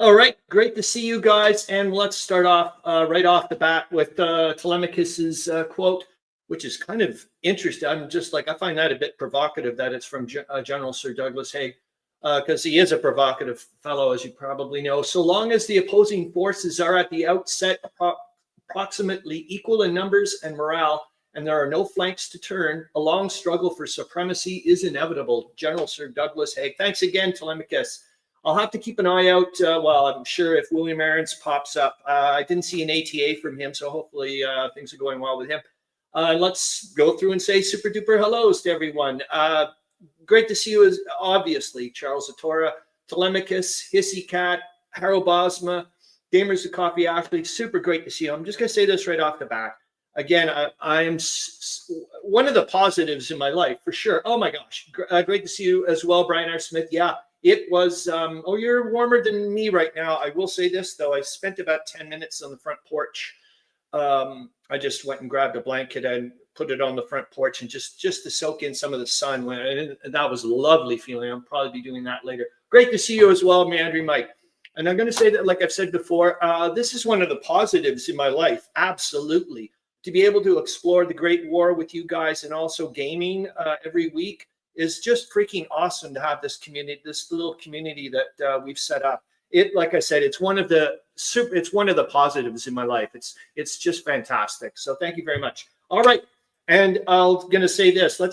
All right, great to see you guys. And let's start off right off the bat with Tolemykus's quote, which is kind of interesting. I'm just like, I find that a bit provocative that it's from General Sir Douglas Haig, because he is a provocative fellow, as you probably know. So long as the opposing forces are at the outset approximately equal in numbers and morale, and there are no flanks to turn, a long struggle for supremacy is inevitable. General Sir Douglas Haig. Thanks again, Tolemykus. I'll have to keep an eye out. Well, I'm sure if William Arends pops up. I didn't see an ATA from him, so hopefully things are going well with him. Let's go through and say super duper hellos to everyone. Great to see you, as obviously Charles Latora, Tolemykus, Hissy Cat, Harro, Bosma, Gamers of Coffee Ashley. Super great to see you. I'm just going to say this right off the bat. Again, I am one of the positives in my life, for sure. Oh my gosh. Great to see you as well, Brian R. Smith. Yeah. It was, oh, you're warmer than me right now. I will say this, though. I spent about 10 minutes on the front porch. I just went and grabbed a blanket and put it on the front porch and just to soak in some of the sun. And that was a lovely feeling. I'll probably be doing that later. Great to see you as well, Meandering Mike. And I'm going to say that, like I've said before, this is one of the positives in my life. Absolutely. To be able to explore the Great War with you guys and also gaming every week is just freaking awesome to have this community, this little community that we've set up. It, like I said, it's one of the positives in my life. It's just fantastic. So thank you very much. All right, and I'm gonna say this. I'm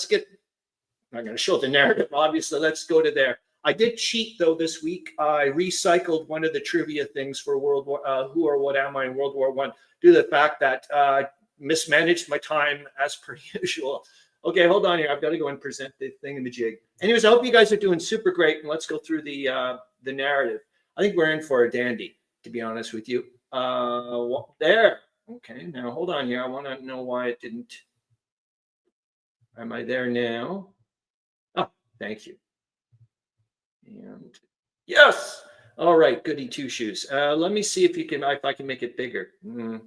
gonna show the narrative. Obviously, let's go to there. I did cheat though this week. I recycled one of the trivia things for World War. Who or what am I in World War I? Due to the fact that I mismanaged my time as per usual. Okay, hold on here. I've got to go and present the thing in the jig. Anyways, I hope you guys are doing super great. And let's go through the narrative. I think we're in for a dandy, to be honest with you. There. Okay, now hold on here. I want to know why it didn't. Am I there now? Oh, thank you. And yes. All right, goody two shoes. Let me see if I can make it bigger.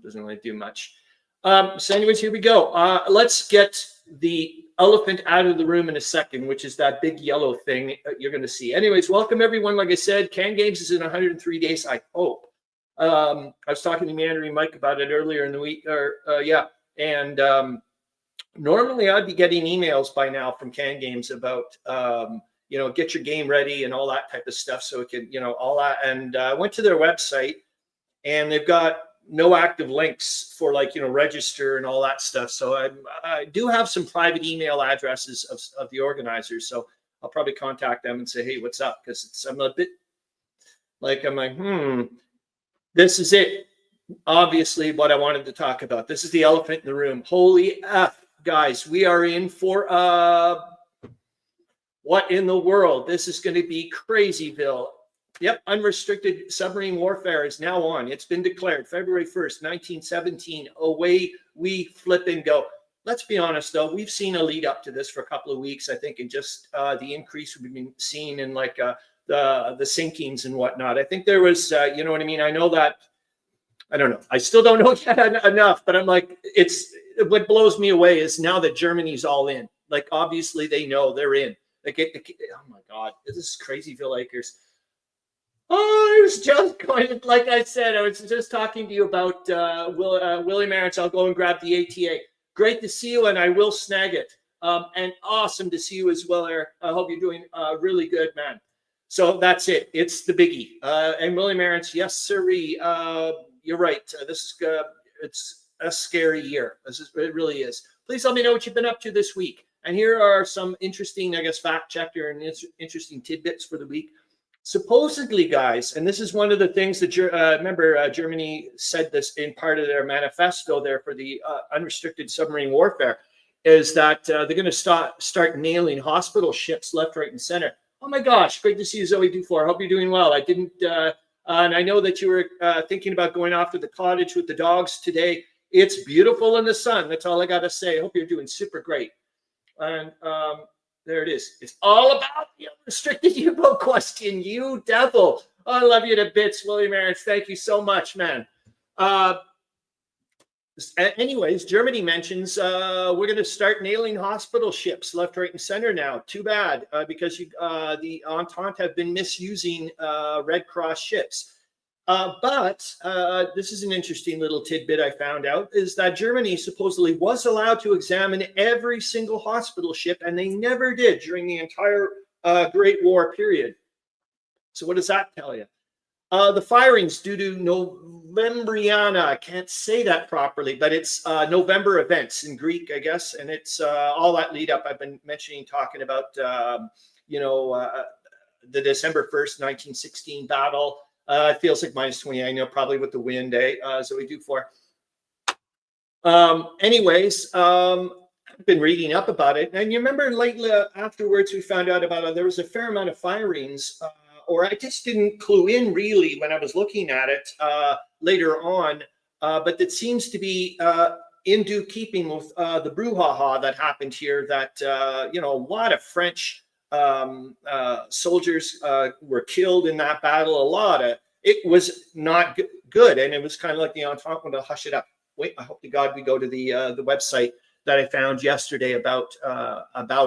Doesn't really do much. So anyways, here we go. Let's get the elephant out of the room in a second, which is that big yellow thing you're going to see. Anyways, welcome everyone. Like I said, Can Games is in 103 days, I hope. I was talking to Meandering Mike about it earlier in the week, and normally I'd be getting emails by now from Can Games about, get your game ready and all that type of stuff. So it can, all that. And I went to their website and they've got no active links for register and all that stuff. So I do have some private email addresses of the organizers. So I'll probably contact them and say, hey, what's up? Because I'm a bit like, this is it. Obviously what I wanted to talk about. This is the elephant in the room. Holy F, guys, we are in for what in the world? This is going to be Crazyville. Yep, unrestricted submarine warfare is now on. It's been declared February 1st, 1917. Away we flip and go. Let's be honest, though. We've seen a lead up to this for a couple of weeks, I think, and just the increase we've been seeing in the sinkings and whatnot. I think there was, you know what I mean? I know that, I don't know. I still don't know yet enough, but I'm like, what blows me away is now that Germany's all in. Like, obviously, they know they're in. Oh, my God. This is Crazyville Acres. Oh, I was just going, like I said, I was just talking to you about William Arends. I'll go and grab the ATA. Great to see you, and I will snag it. And awesome to see you as well, Eric. I hope you're doing really good, man. So that's it. It's the biggie. And William Arends, yes, sirree. You're right. It's a scary year. It really is. Please let me know what you've been up to this week. And here are some interesting, I guess, fact checker and interesting tidbits for the week. Supposedly, guys, and this is one of the things that remember Germany said this in part of their manifesto there for the unrestricted submarine warfare, is that they're going to start nailing hospital ships left, right, and center. Oh my gosh, great to see you, Zoe Dufour. I hope you're doing well. I didn't, and I know that you were thinking about going off to the cottage with the dogs today. It's beautiful in the sun. That's all I got to say. I hope you're doing super great. And there it is. It's all about the unrestricted U-boat question. You devil. Oh, I love you to bits, William Arends. Thank you so much, man. Anyways, Germany mentions we're going to start nailing hospital ships left, right, and center now. Too bad, because the Entente have been misusing Red Cross ships. But this is an interesting little tidbit I found out, is that Germany supposedly was allowed to examine every single hospital ship, and they never did during the entire Great War period. So what does that tell you? The firings due to Novembriana, I can't say that properly, but it's November events in Greek, I guess, and it's all that lead up I've been mentioning, talking about, the December 1st, 1916 battle. It feels like -20, I know, probably with the wind, so we do for. Anyways, I've been reading up about it, and you remember lately afterwards we found out about there was a fair amount of firings, or I just didn't clue in really when I was looking at it later on, but it seems to be in due keeping with the brouhaha that happened here, that a lot of French soldiers were killed in that battle. It was not good, and it was kind of like the Entente wanted to hush it up. Wait, I hope to God we go to the website that I found yesterday about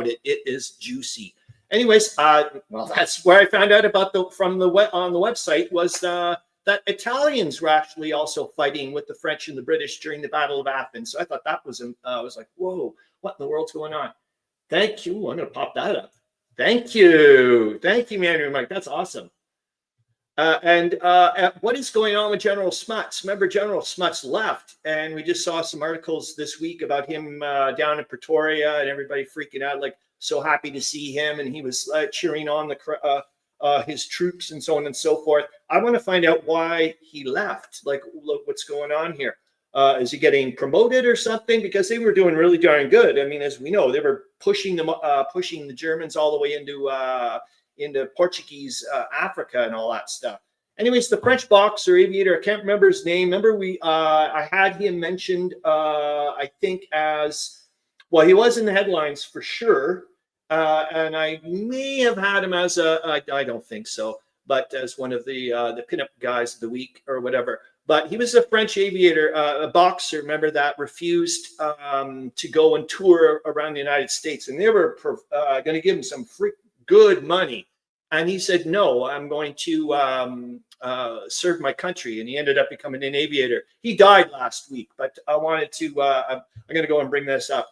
it. It is juicy. Anyways, well, that's where I found out about on the website was that Italians were actually also fighting with the French and the British during the Battle of Athens. So I thought that was I was like, whoa, what in the world's going on? Thank you. I'm going to pop that up. Thank you, Meandering Mike. That's awesome. And what is going on with General Smuts? Remember, General Smuts left, and we just saw some articles this week about him down in Pretoria, and everybody freaking out, like so happy to see him, and he was cheering on his troops and so on and so forth. I want to find out why he left. Like, look, what's going on here? Is he getting promoted or something? Because they were doing really darn good. I mean, as we know, they were pushing the Germans all the way into Portuguese Africa and all that stuff. Anyways, the French boxer aviator, I can't remember his name. Remember, I had him mentioned, I think, as well. He was in the headlines for sure, and I may have had him as I don't think so, but as one of the pinup guys of the week or whatever. But he was a French aviator, a boxer, remember, that refused to go and tour around the United States. And they were going to give him some good money. And he said, no, I'm going to serve my country. And he ended up becoming an aviator. He died last week, but I wanted to, I'm going to go and bring this up.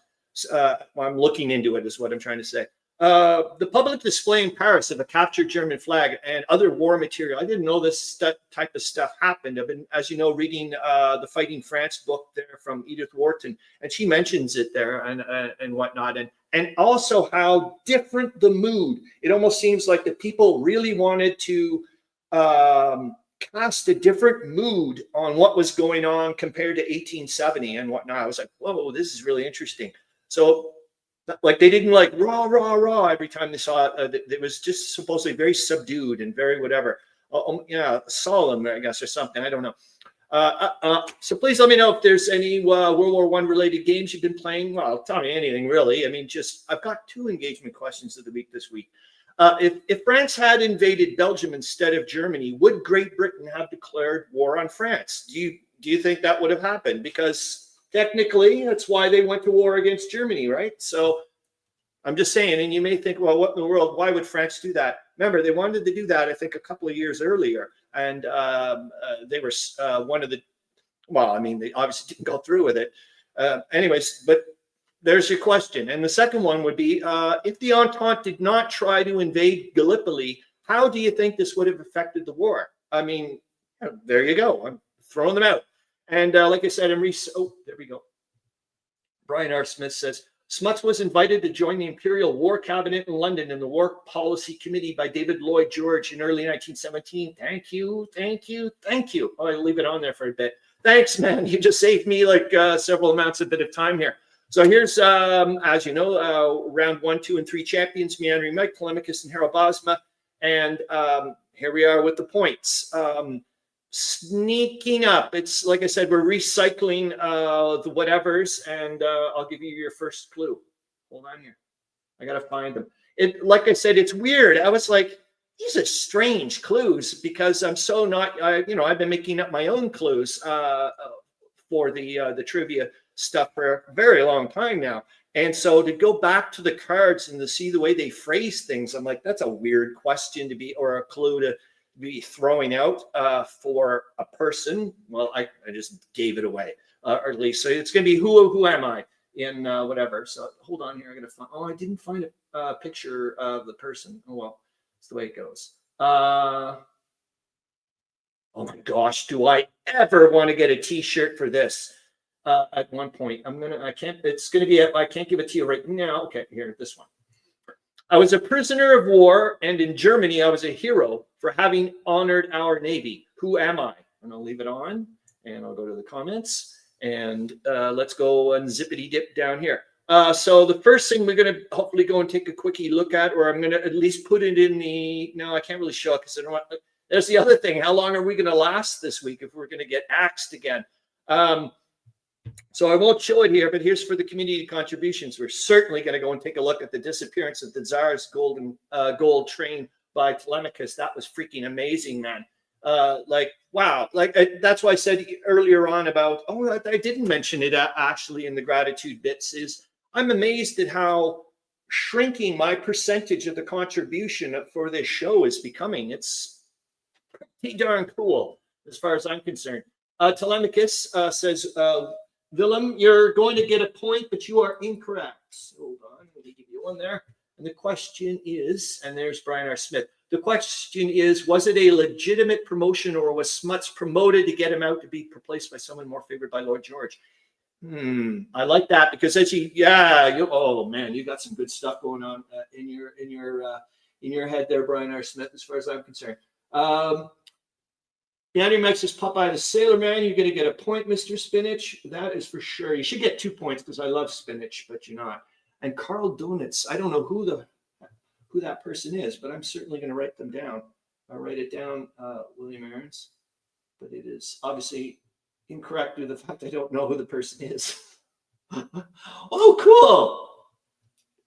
I'm looking into it is what I'm trying to say. The public display in Paris of a captured German flag and other war material. I didn't know this type of stuff happened. I've been, as you know, reading the Fighting France book there from Edith Wharton, and she mentions it there and whatnot, and also how different the mood. It almost seems like the people really wanted to cast a different mood on what was going on compared to 1870 and whatnot. I was like, whoa, this is really interesting. So, like, they didn't like rah, rah, rah every time they saw it. It was just supposedly very subdued and very whatever. Solemn, I guess, or something. I don't know. So please let me know if there's any World War I related games you've been playing. Well, tell me anything, really. I mean, I've got 2 engagement questions of the week this week. If France had invaded Belgium instead of Germany, would Great Britain have declared war on France? Do you think that would have happened? Because technically, that's why they went to war against Germany, right? So I'm just saying, and you may think, well, what in the world? Why would France do that? Remember, they wanted to do that, I think, a couple of years earlier. And they were one of the, well, I mean, they obviously didn't go through with it. Anyways, but there's your question. And the second one would be, if the Entente did not try to invade Gallipoli, how do you think this would have affected the war? I mean, there you go. I'm throwing them out. And like I said, there we go. Brian R. Smith says, Smuts was invited to join the Imperial War Cabinet in London in the War Policy Committee by David Lloyd George in early 1917. Thank you. Oh, I'll leave it on there for a bit. Thanks, man. You just saved me like several amounts of bit of time here. So here's, as you know, round 1, 2, and 3 champions, Meandering Mike, Tolemykus, and Harro Bosma. And here we are with the points. Sneaking up. It's like I said, we're recycling the whatevers, and I'll give you your first clue. Hold on here. I gotta find them. Like I said, it's weird. I was like, these are strange clues because I'm so not. I've been making up my own clues for the trivia stuff for a very long time now. And so to go back to the cards and to see the way they phrase things, I'm like, that's a weird question to be, or a clue be throwing out for a person. Well, I just gave it away, or at least. So it's going to be who am I in whatever. So hold on here. I'm going to find. Oh, I didn't find a picture of the person. Oh, well, it's the way it goes. Oh my gosh, do I ever want to get a T-shirt for this? At one point, I can't give it to you right now. Okay, here, this one. I was a prisoner of war, and in Germany, I was a hero for having honored our Navy. Who am I? And I'll leave it on, and I'll go to the comments, and let's go and zippity dip down here. So the first thing we're going to hopefully go and take a quickie look at, or I'm going to at least put it in the, no, I can't really show it because I don't want, there's the other thing. How long are we going to last this week if we're going to get axed again? So I won't show it here, but here's for the community contributions. We're certainly going to go and take a look at the disappearance of the Tsar's gold train by Tolemykus. That was freaking amazing, man. Like, wow. Like, that's why I said earlier on about, oh, I didn't mention it actually in the gratitude bits, is I'm amazed at how shrinking my percentage of the contribution for this show is becoming. It's pretty darn cool as far as I'm concerned. Tolemykus says, Willem, you're going to get a point, but you are incorrect. So, hold on, let me give you one there. And the question is, and there's Brian R. Smith. The question is, was it a legitimate promotion, or was Smuts promoted to get him out to be replaced by someone more favored by Lord George? I like that, because as oh man, you got some good stuff going on in your head there, Brian R. Smith, as far as I'm concerned. Meandering Mike says, Popeye the Sailor Man, you're going to get a point, Mr. Spinach. That is for sure. You should get 2 points because I love spinach, but you're not. And Carl Donuts, I don't know who that person is, but I'm certainly going to write them down. I'll write it down, William Arends. But it is obviously incorrect due to the fact I don't know who the person is. Oh, cool.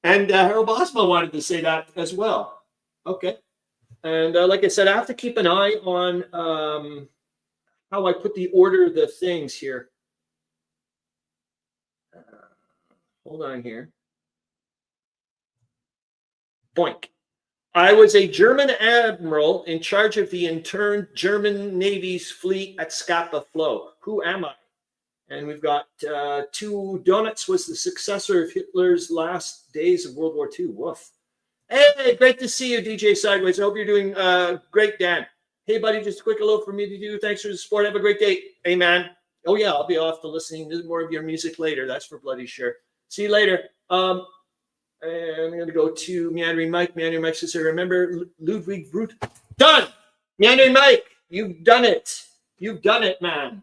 And Harro Bosma wanted to say that as well. Okay. And like I said, I have to keep an eye on how I put the order of the things here. Hold on here. Boink. I was a German admiral in charge of the interned German Navy's fleet at Scapa Flow. Who am I? And we've got 2 Donuts was the successor of Hitler's last days of World War II. Woof. Hey, great to see you, DJ Sideways. I hope you're doing great, Dan. Hey, buddy, just a quick hello for me to do. Thanks for the support. Have a great day. Hey, man. Oh, yeah, I'll be off to listening to more of your music later. That's for bloody sure. See you later. And I'm going to go to Meandering Mike. Meandering Mike says, remember Ludwig Root. Done! Meandering Mike, you've done it. You've done it, man.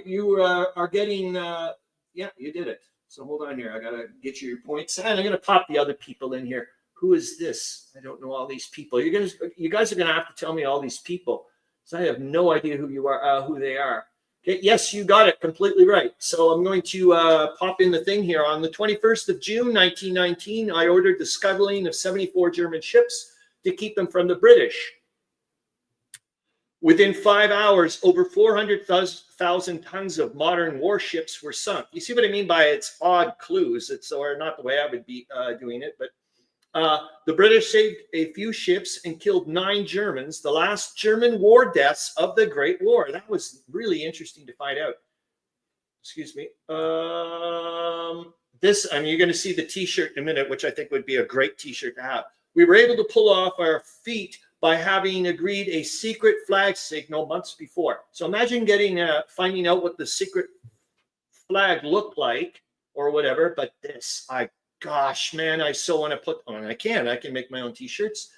You are getting, yeah, you did it. So hold on here. I got to get you your points. And I'm going to pop the other people in here. Who is this? I don't know all these people. You guys are going to have to tell me all these people, because I have no idea who you are, who they are. Okay, yes, you got it completely right. So I'm going to pop in the thing here. On the 21st of June, 1919, I ordered the scuttling of 74 German ships to keep them from the British. Within 5 hours, over 400,000 tons of modern warships were sunk. You see what I mean by its odd clues? It's or not the way I would be doing it, but the British saved a few ships and killed 9 Germans, the last German war deaths of the Great War. That was really interesting to find out. Excuse me. This, I mean, you're going to see the T-shirt in a minute, which I think would be a great T-shirt to have. We were able to pull off our feat by having agreed a secret flag signal months before. So imagine finding out what the secret flag looked like or whatever, but this, gosh, man, I so want to put on. I can make my own T-shirts.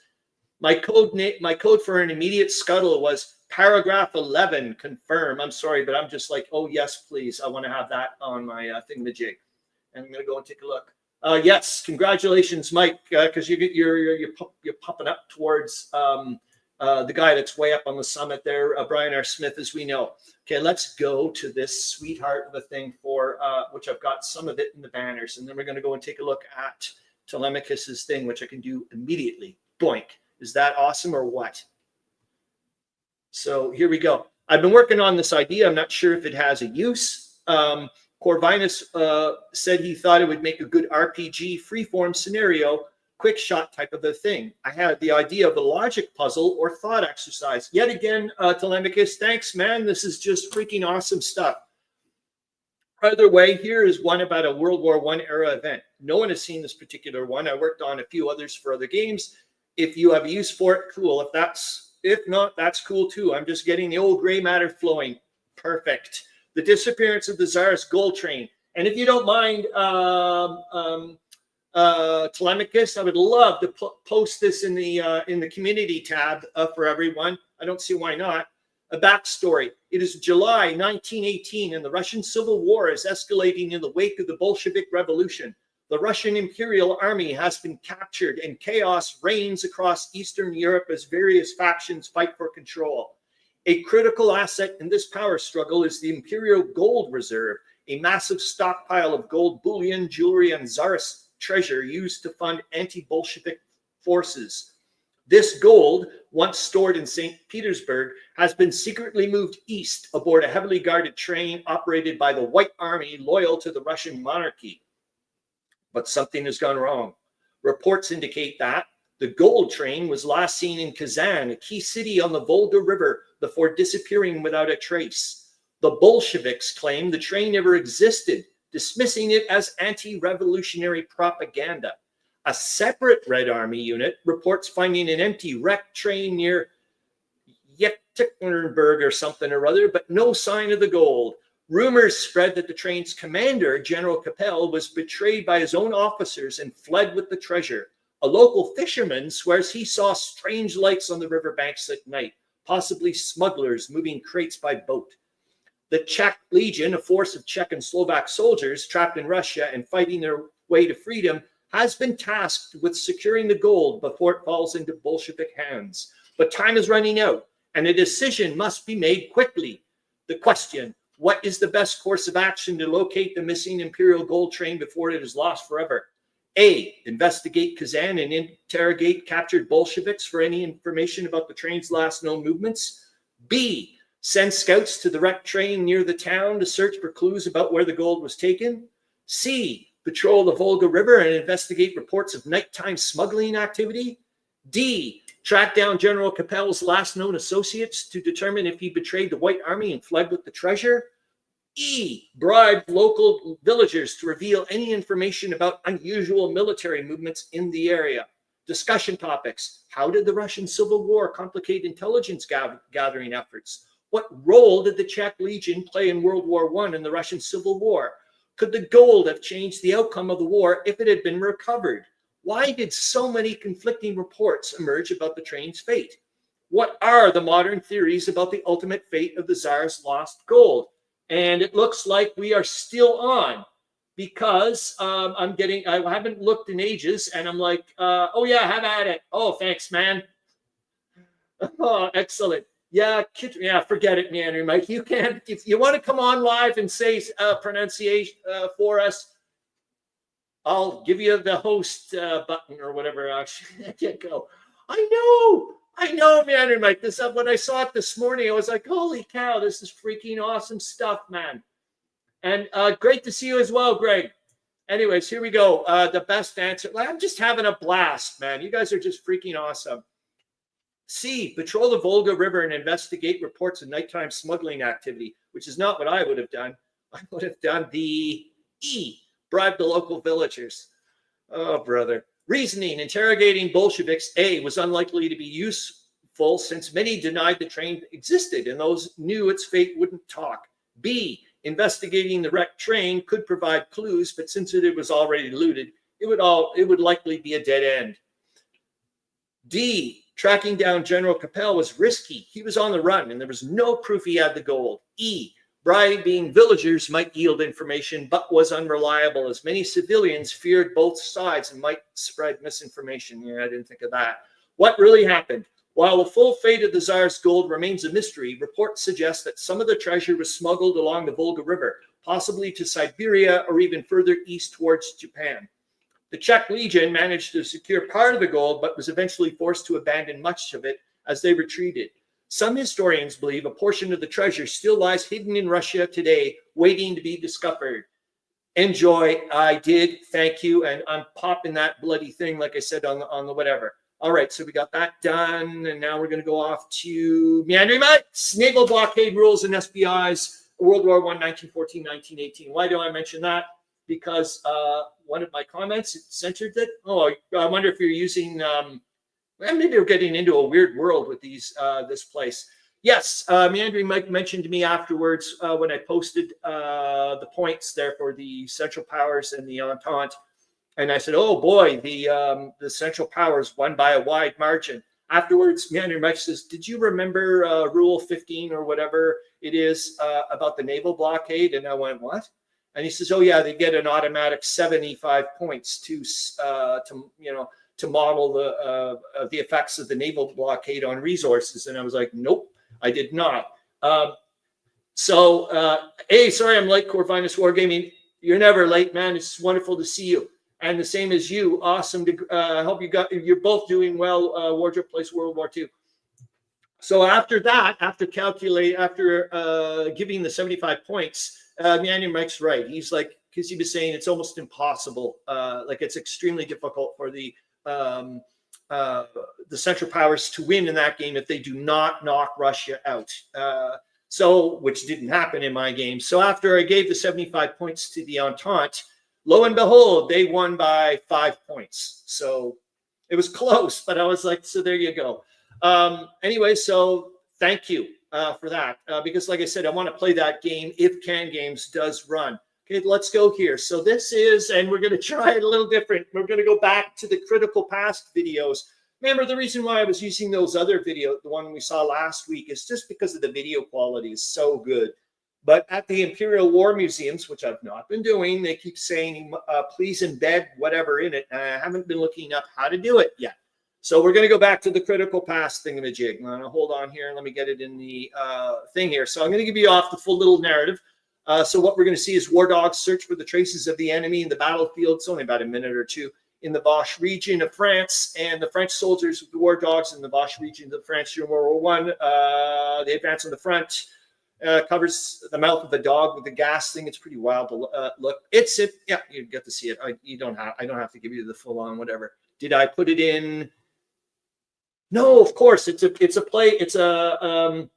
My code for an immediate scuttle was paragraph 11. Confirm. I'm sorry, but I'm just like, oh yes, please. I want to have that on my thingamajig. And I'm gonna go and take a look. Yes, congratulations, Mike, because you're popping up towards the guy that's way up on the summit there, Brian R. Smith, as we know. Okay, let's go to this sweetheart of a thing for which I've got some of it in the banners, and then we're going to go and take a look at Tolemykus's thing, which I can do immediately. Boink. Is that awesome or what? So here we go. I've been working on this idea. I'm not sure if it has a use. Corvinus said he thought it would make a good RPG freeform scenario quick shot type of a thing. I had the idea of a logic puzzle or thought exercise. Yet again, Tolemykus, thanks, man. This is just freaking awesome stuff. Either way, here is one about a World War I era event. No one has seen this particular one. I worked on a few others for other games. If you have a use for it, cool. If not, that's cool too. I'm just getting the old gray matter flowing. Perfect. The disappearance of the Tsar's gold train. And if you don't mind, Tolemykus, I would love to post this in the community tab for everyone. I don't see why not. A backstory. It is July 1918 and the Russian Civil War is escalating in the wake of the Bolshevik Revolution. The Russian Imperial Army has been captured and chaos reigns across Eastern Europe as various factions fight for control. A critical asset in this power struggle is the Imperial Gold Reserve, a massive stockpile of gold bullion, jewelry, and Tsarist treasure used to fund anti-Bolshevik forces. This gold, once stored in St. Petersburg, has been secretly moved east aboard a heavily guarded train operated by the White Army loyal to the Russian monarchy. But something has gone wrong. Reports indicate that the gold train was last seen in Kazan, a key city on the Volga River, before disappearing without a trace. The Bolsheviks claim the train never existed, dismissing it as anti-revolutionary propaganda. A separate Red Army unit reports finding an empty wrecked train near Yekaterinburg or something or other, but no sign of the gold. Rumors spread that the train's commander, General Capel, was betrayed by his own officers and fled with the treasure. A local fisherman swears he saw strange lights on the riverbanks at night, possibly smugglers moving crates by boat. The Czech Legion, a force of Czech and Slovak soldiers trapped in Russia and fighting their way to freedom, has been tasked with securing the gold before it falls into Bolshevik hands. But time is running out, and a decision must be made quickly. The question, what is the best course of action to locate the missing Imperial gold train before it is lost forever? A, investigate Kazan and interrogate captured Bolsheviks for any information about the train's last known movements. B, send scouts to the wrecked train near the town to search for clues about where the gold was taken. C, patrol the Volga River and investigate reports of nighttime smuggling activity. D, track down General Capel's last known associates to determine if he betrayed the White Army and fled with the treasure. E, bribe local villagers to reveal any information about unusual military movements in the area. Discussion topics. How did the Russian Civil War complicate intelligence gathering efforts? What role did the Czech Legion play in World War I and the Russian Civil War? Could the gold have changed the outcome of the war if it had been recovered? Why did so many conflicting reports emerge about the train's fate? What are the modern theories about the ultimate fate of the Tsar's lost gold? And it looks like we are still on because I haven't looked in ages and I'm like, oh yeah, have at it. Oh, thanks, man. Oh, excellent. Yeah, forget it, Meandering Mike. You can't, if you want to come on live and say pronunciation for us, I'll give you the host button or whatever. I can't go. I know, Meandering Mike. When I saw it this morning, I was like, holy cow, this is freaking awesome stuff, man. And great to see you as well, Greg. Anyways, here we go. The best answer. I'm just having a blast, man. You guys are just freaking awesome. C, patrol the Volga River and investigate reports of nighttime smuggling activity, which is not what I would have done. I would have done the E, bribe the local villagers. Oh, brother. Reasoning, interrogating Bolsheviks, A, was unlikely to be useful since many denied the train existed and those knew its fate wouldn't talk. B, investigating the wrecked train could provide clues, but since it was already looted, it would likely be a dead end. D, tracking down General Capel was risky. He was on the run and there was no proof he had the gold. E, bribing villagers might yield information, but was unreliable as many civilians feared both sides and might spread misinformation. Yeah, I didn't think of that. What really happened? While the full fate of the Tsar's gold remains a mystery, reports suggest that some of the treasure was smuggled along the Volga River, possibly to Siberia or even further east towards Japan. The Czech Legion managed to secure part of the gold, but was eventually forced to abandon much of it as they retreated. Some historians believe a portion of the treasure still lies hidden in Russia today, waiting to be discovered. enjoy. I did. Thank you. And I'm popping that bloody thing, like I said, on the whatever. All right, so we got that done, and now we're going to go off to Meandering Mike's Naval Blockade Rules and SBI's World War I, 1914, 1918. Why do I mention that? Because one of my comments censored it. Oh, I wonder if you're using, well, maybe you're getting into a weird world with these this place. Yes, Meandering Mike mentioned to me afterwards when I posted the points there for the Central Powers and the Entente. And I said, "Oh boy, the Central Powers won by a wide margin." Afterwards, Meandering Mike says, "Did you remember Rule 15 or whatever it is about the naval blockade?" And I went, "What?" And he says, "Oh yeah, they get an automatic 75 points to model the effects of the naval blockade on resources." And I was like, "Nope, I did not." Hey, sorry, I'm late, Corvinus Wargaming. You're never late, man. It's wonderful to see you. And the same as you. Awesome. I hope you're both doing well. Wardrobe Place World War II. So after that, after giving the 75 points, Meandering Mike's right. He's like, because he was saying it's almost impossible. Like it's extremely difficult for the Central Powers to win in that game if they do not knock Russia out. Which didn't happen in my game. So after I gave the 75 points to the Entente, lo and behold, they won by 5 points. So it was close, but I was like, so there you go. Anyway, so thank you for that. Because like I said, I want to play that game if Can Games does run. Okay, let's go here. So this is, and we're going to try it a little different. We're going to go back to the critical past videos. Remember, the reason why I was using those other videos, the one we saw last week, is just because of the video quality is so good. But at the Imperial War Museums, which I've not been doing, they keep saying, please embed whatever in it. And I haven't been looking up how to do it yet. So we're going to go back to the critical past thingamajig. I'm going to hold on here and let me get it in the thing here. So I'm going to give you off the full little narrative. So what we're going to see is war dogs search for the traces of the enemy in the battlefield. It's only about a minute or two in the Bosch region of France, and the French soldiers with the war dogs in the Bosch region of France during World War I. They advance on the front. Covers the mouth of the dog with the gas thing. It's pretty wild to look. Yeah, you get to see it. I don't have to give you the full on whatever. Did I put it in? No, of course. It's a play. It's a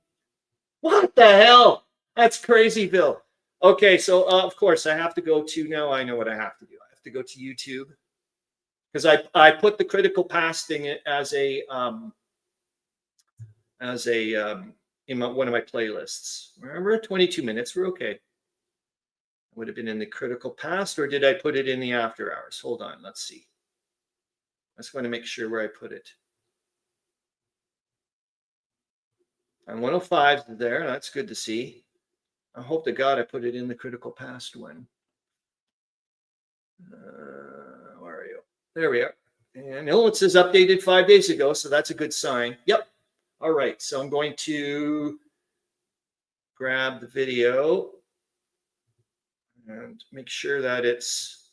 what the hell? That's crazy, Bill. Okay, so of course I have to go to now. I know what I have to do. I have to go to YouTube because I put the critical past thing as a in one of my playlists. We're at 22 minutes. We're okay. Would have been in the critical past, or did I put it in the after hours? Hold on. Let's see. I just want to make sure where I put it. And 105 is there. That's good to see. I hope to God I put it in the critical past one. Where are you? There we are. And it says updated 5 days ago, so that's a good sign. Yep. All right. So I'm going to grab the video and make sure that it's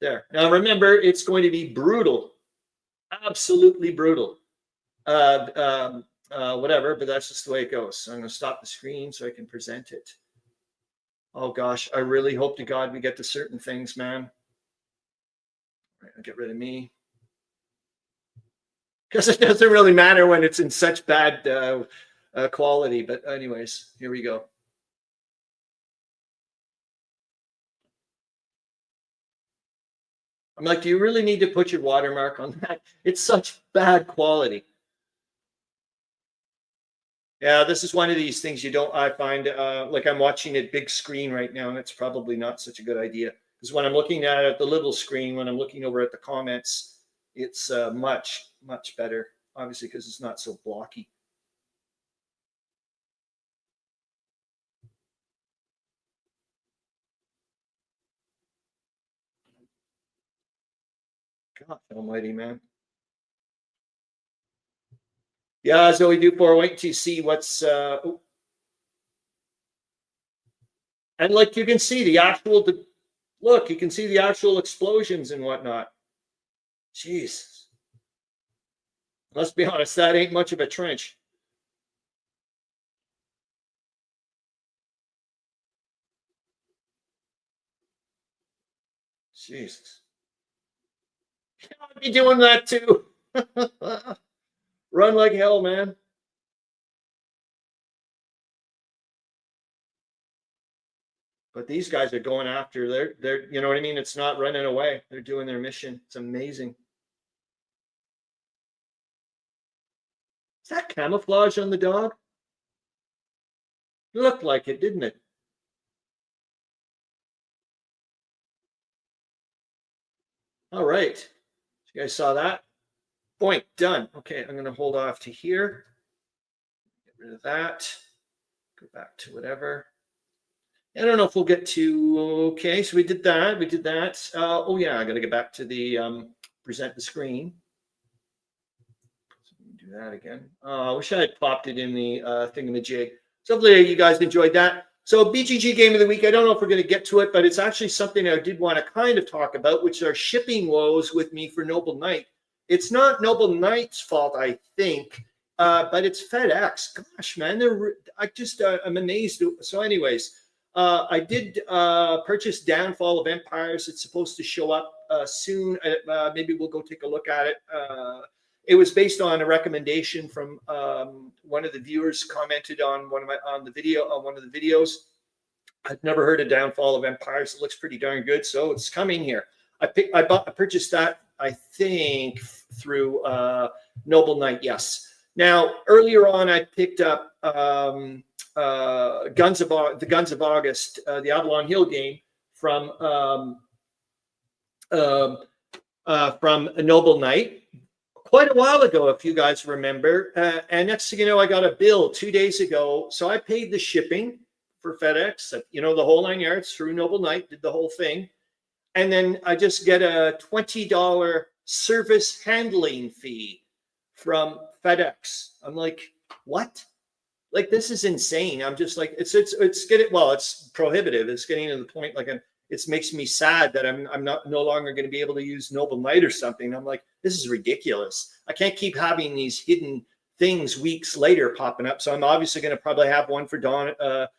there. Now remember, it's going to be brutal, absolutely brutal. Whatever, but that's just the way it goes. So I'm going to stop the screen so I can present it. Oh gosh, I really hope to God we get to certain things, man. All right, I'll get rid of me. Because it doesn't really matter when it's in such bad quality. But anyways, here we go. I'm like, do you really need to put your watermark on that? It's such bad quality. Yeah, this is one of these things I find like I'm watching it big screen right now, and it's probably not such a good idea. Because when I'm looking at the little screen, when I'm looking over at the comments, it's much, much better, obviously, because it's not so blocky. God almighty, man. Yeah, so we do for wait to see what's and like you can see the actual look, you can see the actual explosions and whatnot. Jeez. Let's be honest, that ain't much of a trench. Jesus. I'd be doing that too. Run like hell, man. But these guys are going after, they're, you know what I mean? It's not running away. They're doing their mission. It's amazing. Is that camouflage on the dog? It looked like it, didn't it? All right. You guys saw that? Point, done. Okay, I'm going to hold off to here. Get rid of that. Go back to whatever. I don't know if we'll get to, okay, so we did that. We did that. Oh, yeah, I got to get back to the present the screen. So do that again. I wish I had popped it in the thingamajig. So hopefully you guys enjoyed that. So BGG game of the week, I don't know if we're going to get to it, but it's actually something I did want to kind of talk about, which are shipping woes with me for Noble Knight. It's not Noble Knight's fault, I think, but it's FedEx. Gosh, man, I'm amazed. So anyways, I did purchase Downfall of Empires. It's supposed to show up soon. Maybe we'll go take a look at it. It was based on a recommendation from one of the viewers commented on one of the videos. I've never heard of Downfall of Empires. It looks pretty darn good, so it's coming here. I purchased that, I think, through Noble Knight. Yes. Now earlier on, I picked up the Guns of August, the Avalon Hill game from a Noble Knight quite a while ago, if you guys remember. And next thing you know, I got a bill 2 days ago. So I paid the shipping for FedEx, the whole 9 yards through Noble Knight, did the whole thing. And then I just get a $20 service handling fee from FedEx. I'm like, what? Like, this is insane. I'm just like, it's getting, well, it's prohibitive. It's getting to the point, like, it makes me sad that I'm no longer going to be able to use Noble Knight or something. I'm like, this is ridiculous. I can't keep having these hidden things weeks later popping up. So I'm obviously going to probably have one for Downfall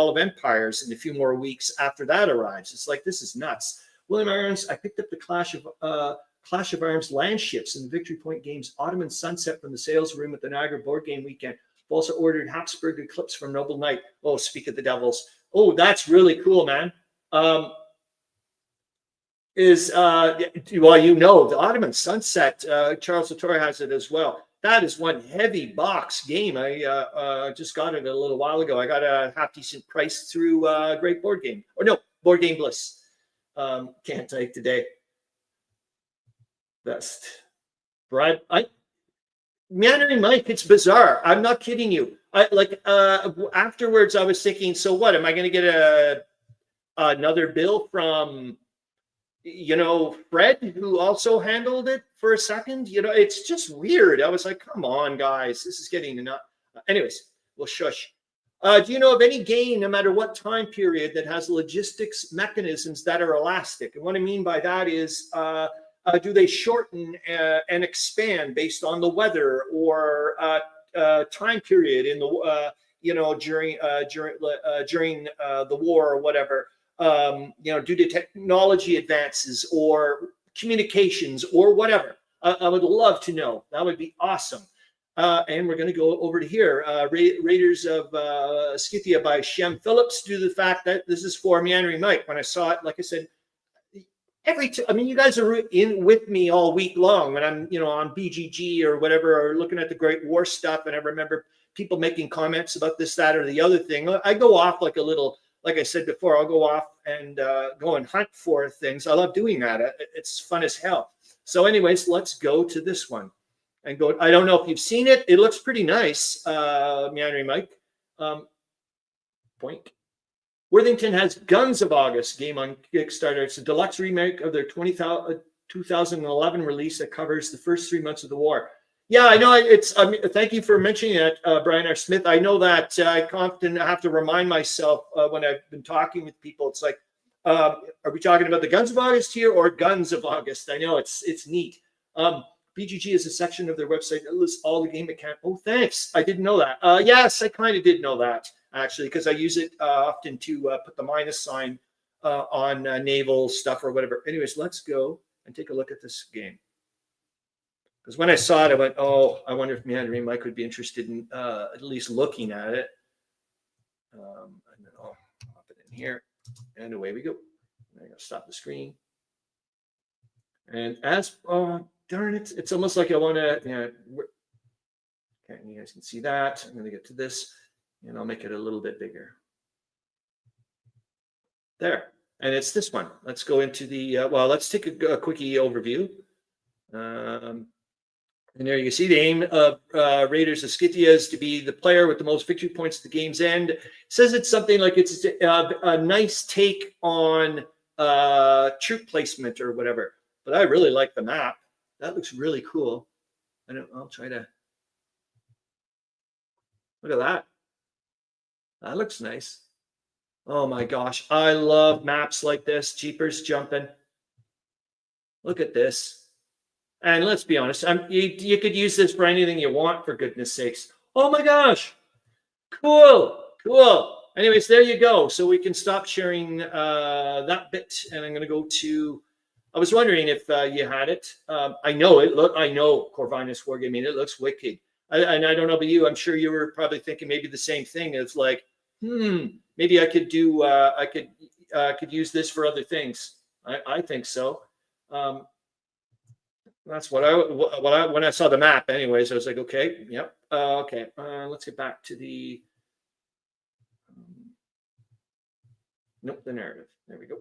of Empires in a few more weeks after that arrives. It's like, this is nuts. William Arends, I picked up the Clash of Arms land ships in the Victory Point Games Ottoman Sunset from the sales room at the Niagara board game weekend. I've also ordered Habsburg Eclipse from Noble Knight. Oh, speak of the devils. Oh, that's really cool, man. Well, the Ottoman Sunset, Charles Latora has it as well. That is one heavy box game. I just got it a little while ago. I got a half decent price through Great Board Game. Or no, Board Game Bliss. Can't type today. Best. Brad, Meandering Mike, it's bizarre. I'm not kidding you. Afterwards, I was thinking, so what? Am I going to get another bill from, Fred, who also handled it for a second? It's just weird. I was like, come on, guys, this is getting enough. Anyways, we'll shush. Do you know of any game, no matter what time period, that has logistics mechanisms that are elastic? And what I mean by that is, do they shorten and expand based on the weather or time period in the during the war or whatever? Due to technology advances or communications or whatever. I would love to know. That would be awesome. And we're going to go over to here. Raiders of Scythia by Shem Phillips, due to the fact that this is for Meandering Mike. When I saw it, like I said, you guys are in with me all week long when I'm, on BGG or whatever, or looking at the Great War stuff. And I remember people making comments about this, that, or the other thing. I go off like a little, like I said before, I'll go off and go and hunt for things. I love doing that. It's fun as hell. So anyways, let's go to this one and go. I don't know if you've seen it. It looks pretty nice, Meandering Mike. Point. Worthington has Guns of August game on Kickstarter. It's a deluxe remake of their 2011 release that covers the first 3 months of the war. Yeah, I know. Thank you for mentioning that, Brian R. Smith. I know that I often have to remind myself when I've been talking with people. It's like, are we talking about the Guns of August here or Guns of August? I know it's neat. BGG is a section of their website that lists all the game mechanics. Oh, thanks. I didn't know that. Yes, I kind of did know that, actually, because I use it often to put the minus sign on naval stuff or whatever. Anyways, let's go and take a look at this game. Because when I saw it, I went, oh, I wonder if Meandering Mike would be interested in at least looking at it. And then I'll pop it in here, and away we go. I'm going to stop the screen. And as, darn it, it's almost like I want to, okay, you guys can see that. I'm going to get to this, and I'll make it a little bit bigger. There, and it's this one. Let's go into the, well, let's take a quickie overview. And there you see the aim of Raiders of Scythia is to be the player with the most victory points at the game's end. It says it's something like it's a nice take on troop placement or whatever. But I really like the map. That looks really cool. I'll try to look at that. That looks nice. Oh my gosh, I love maps like this. Jeepers jumping. Look at this. And let's be honest, you could use this for anything you want, for goodness sakes. Oh my gosh, cool. Anyways, there you go. So we can stop sharing that bit, and I'm going to go to. I was wondering if you had it. I know it. Look, I know Corvinus Wargaming. It looks wicked. And I don't know about you. I'm sure you were probably thinking maybe the same thing. It's like, maybe I could do. I could use this for other things. I think so. That's what I when I saw the map. Anyways, I was like, okay, yep, okay. Let's get back to the the narrative. There we go.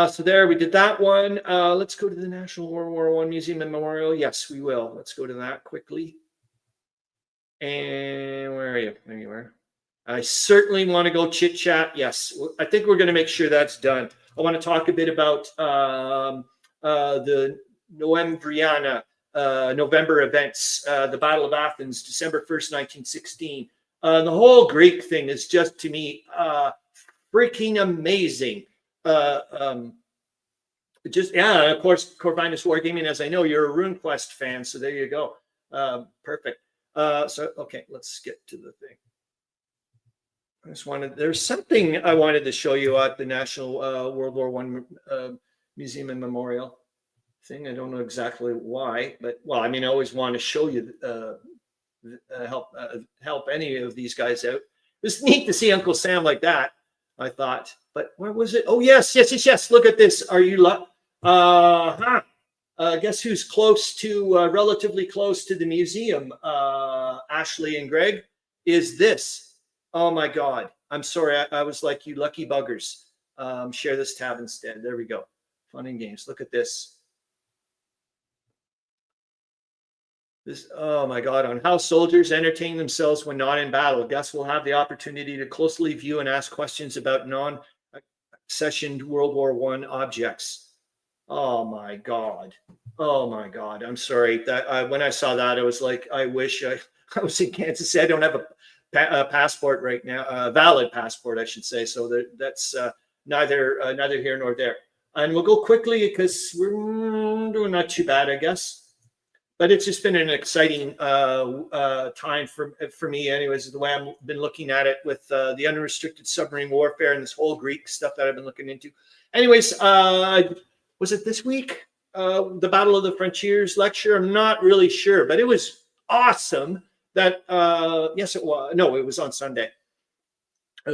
So there we did that one. Let's go to the National World War I Museum and Memorial. Yes, we will. Let's go to that quickly. And where are you? There you are. I certainly want to go chit chat. Yes, I think we're going to make sure that's done. I want to talk a bit about the Novembriana November events, the Battle of Athens, December 1st, 1916. The whole Greek thing is just, to me, freaking amazing. Just, yeah, of course, Corvinus Wargaming, as I know, you're a RuneQuest fan, so there you go. Perfect. So, okay, let's get to the thing. I just wanted, there's something I wanted to show you at the National World War I Museum and Memorial thing. I don't know exactly why, but, well, I mean, I always want to show you, help any of these guys out. It was neat to see Uncle Sam like that, I thought. But where was it? Oh, yes. Look at this. Are you guess who's close to, relatively close to the museum, Ashley and Greg, is this. Oh my God. I'm sorry. I was like, you lucky buggers. Share this tab instead. There we go. Fun and games. Look at this. Oh my God, on how soldiers entertain themselves when not in battle. Guests will have the opportunity to closely view and ask questions about non-accessioned World War I objects. Oh my God. I'm sorry that when I saw that, I was like, I wish I was in Kansas City. I don't have a passport right now, a valid passport, I should say. So that's neither here nor there. And we'll go quickly because we're doing not too bad, I guess. But it's just been an exciting time for me, anyways, the way I've been looking at it with the unrestricted submarine warfare and this whole Greek stuff that I've been looking into. Anyways, was it this week? The Battle of the Frontiers lecture? I'm not really sure, but it was awesome that, yes, it was. No, it was on Sunday.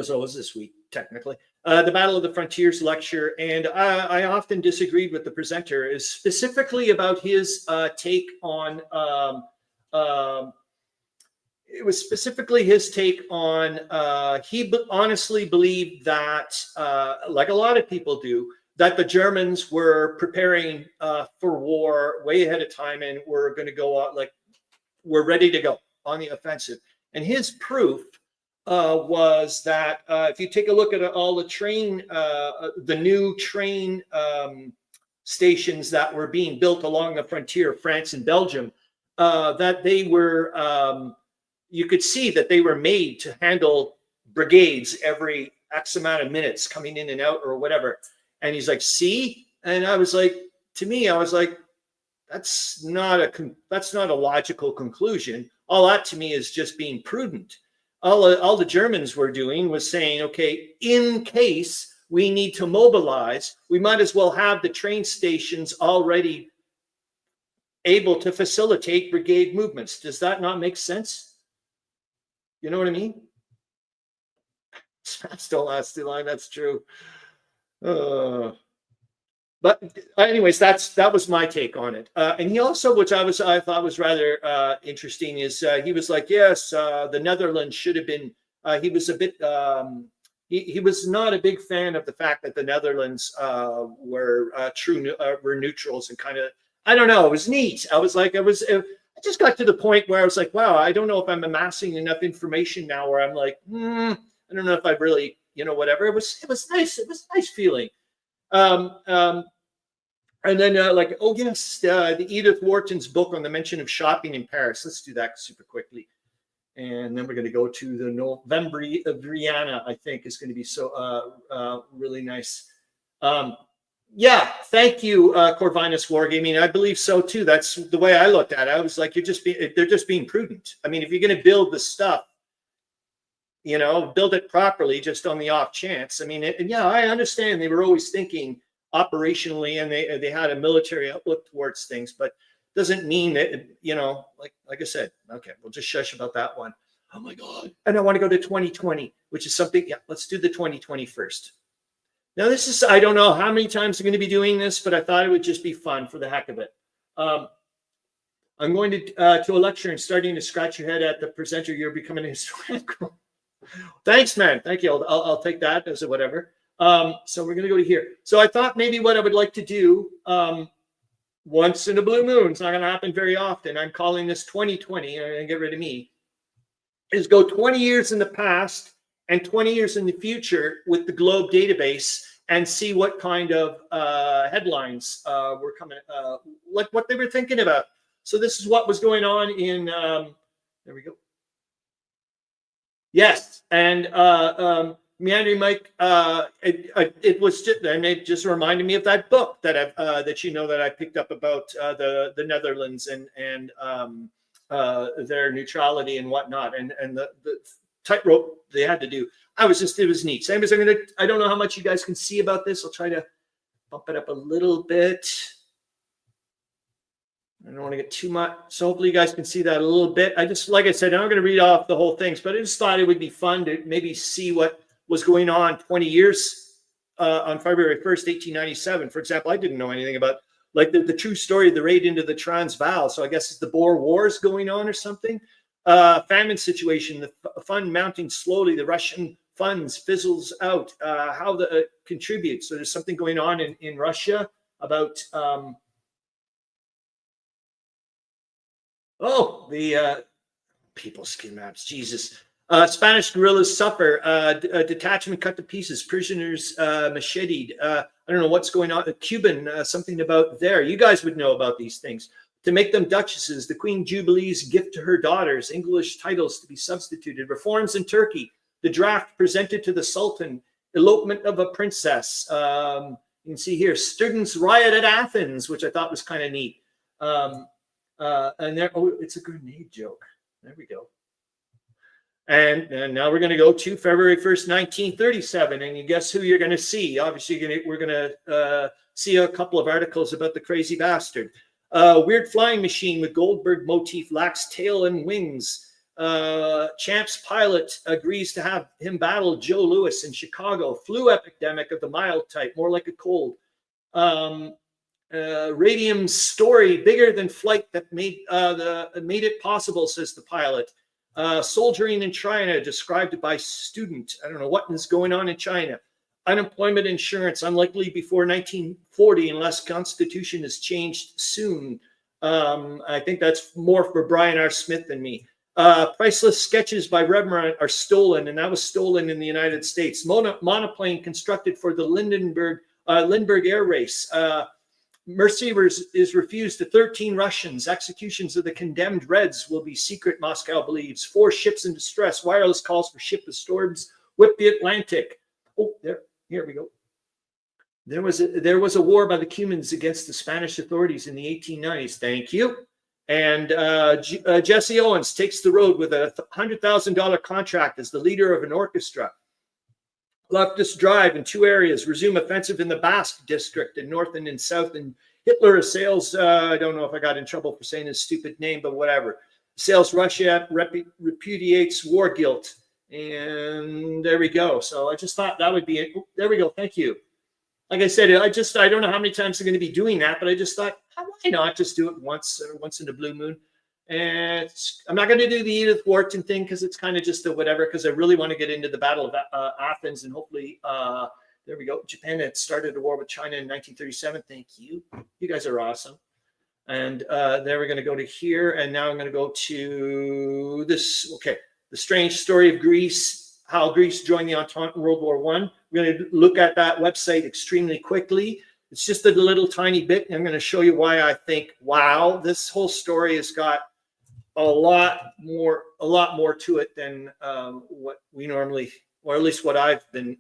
So it was this week, technically. The Battle of the Frontiers lecture, and I often disagreed with the presenter, is specifically about his take on. It was specifically his take on. He honestly believed that, like a lot of people do, that the Germans were preparing for war way ahead of time and were going to go out, like we're ready to go on the offensive. And his proof was that if you take a look at all the new train stations that were being built along the frontier of France and Belgium, that they were, you could see that they were made to handle brigades every X amount of minutes coming in and out or whatever. And he's like, see? And I was like, to me, I was like, that's not a logical conclusion. All that to me is just being prudent. All the Germans were doing was saying, okay, in case we need to mobilize, we might as well have the train stations already able to facilitate brigade movements. Does that not make sense? You know what I mean? Smash don't last too long. That's true. But anyways, that was my take on it. And he also, which I thought was rather interesting, is he was like, yes, the Netherlands should have been. He was a bit. He was not a big fan of the fact that the Netherlands were neutrals and kind of. I don't know. It was neat. I I just got to the point where I was like, wow, I don't know if I'm amassing enough information now where I'm like, I don't know if I really, whatever. It was nice. It was a nice feeling. And then oh yes, the Edith Wharton's book on the mention of shopping in Paris. Let's do that super quickly. And then we're going to go to the November of Rihanna, I think is going to be so really nice. Yeah, thank you, Corvinus Wargaming. I believe so too. That's the way I looked at it. I was like, they're just being prudent. I mean, if you're going to build the stuff, build it properly, just on the off chance. I mean, I understand they were always thinking operationally, and they had a military outlook towards things, but doesn't mean that, like I said, okay, we'll just shush about that one. Oh my God. And I want to go to 2020, which is something, let's do the 2020 first. Now this is, I don't know how many times I'm going to be doing this, but I thought it would just be fun for the heck of it. I'm going to a lecture and starting to scratch your head at the presenter. You're becoming a historian. Thanks, man. Thank you. I'll take that as a whatever. So we're going to go to here. So I thought maybe what I would like to do, once in a blue moon, it's not going to happen very often. I'm calling this 2020. I'm going to get rid of me. Is go 20 years in the past and 20 years in the future with the Globe database and see what kind of headlines were coming, like what they were thinking about. So this is what was going on in. There we go. Yes, and Meandering Mike, it was just, and it just reminded me of that book that that I picked up about the Netherlands and their neutrality and whatnot, and the tightrope they had to do. It was neat. Same as I don't know how much you guys can see about this. I'll try to bump it up a little bit. I don't want to get too much. So hopefully you guys can see that a little bit. Like I said, I'm not going to read off the whole things, but I just thought it would be fun to maybe see what was going on 20 years on February 1st, 1897. For example, I didn't know anything about like the true story of the raid into the Transvaal. So I guess it's the Boer Wars going on or something. Famine situation, the fund mounting slowly, the Russian funds fizzles out, how the contributes. So there's something going on in Russia about the people's skin maps. Jesus. Spanish guerrillas suffer. A detachment cut to pieces. Prisoners macheted. I don't know what's going on. Cuban, something about there. You guys would know about these things. To make them duchesses, the Queen Jubilee's gift to her daughters. English titles to be substituted. Reforms in Turkey. The draft presented to the Sultan. Elopement of a princess. You can see here. Students riot at Athens, which I thought was kind of neat. And there, it's a grenade joke. There we go. And now we're going to go to February 1st, 1937. And you guess who you're going to see? Obviously, we're going to see a couple of articles about the crazy bastard. Weird flying machine with Goldberg motif lacks tail and wings. Champ's pilot agrees to have him battle Joe Louis in Chicago. Flu epidemic of the mild type, more like a cold. Radium story bigger than flight that made it possible, says the pilot. Soldiering in China described by student. I don't know what is going on in China. Unemployment insurance unlikely before 1940 unless constitution is changed soon. I think that's more for Brian R. Smith than me. Priceless sketches by Rembrandt are stolen, and that was stolen in the United States. Monoplane constructed for the Lindbergh Air Race. Mercy is refused to 13 Russians. Executions of the condemned Reds will be secret, Moscow believes. 4 ships in distress. Wireless calls for ship of storms whip the Atlantic. Oh, here we go. There was a war by the Cumans against the Spanish authorities in the 1890s. Thank you. And Jesse Owens takes the road with a $100,000 contract as the leader of an orchestra. Leftist drive in 2 areas. Resume offensive in the Basque district in north and in south. And Hitler assails, I don't know if I got in trouble for saying his stupid name, but whatever. Assails Russia, repudiates war guilt. And there we go. So I just thought that would be it. There we go. Thank you. Like I said, I don't know how many times I'm going to be doing that, but I just thought, why not just do it once in a blue moon? And I'm not going to do the Edith Wharton thing because it's kind of just a whatever, because I really want to get into the Battle of Athens, and hopefully, there we go. Japan had started a war with China in 1937. Thank you. You guys are awesome. And then we're going to go to here, and now I'm going to go to this. Okay, the strange story of Greece, how Greece joined the Entente in World War I. We're going to look at that website extremely quickly. It's just a little tiny bit, and I'm going to show you why I think, wow, this whole story has got a lot more to it than what we normally, or at least what I've been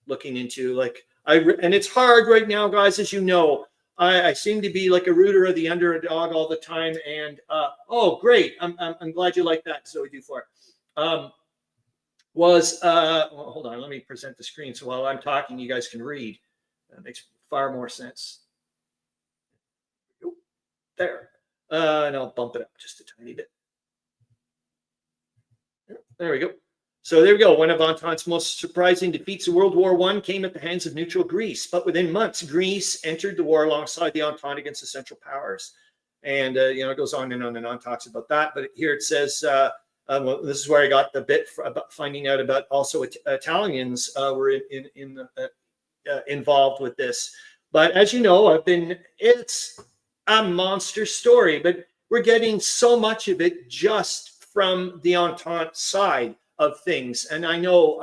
looking into. Like and it's hard right now, guys, as you know. I seem to be like a rooter of the underdog all the time. And oh, great! I'm glad you like that. So we do for it. Well, hold on. Let me present the screen so while I'm talking, you guys can read. That makes far more sense. There. And I'll bump it up just a tiny bit. There we go. So there we go. One of Entente's most surprising defeats in World War I came at the hands of neutral Greece. But within months, Greece entered the war alongside the Entente against the Central Powers. And, it goes on and on talks about that. But here it says, well, this is where I got the bit about finding out about also Italians were involved with this. But as you know, it's a monster story, but we're getting so much of it just from the Entente side of things. And I know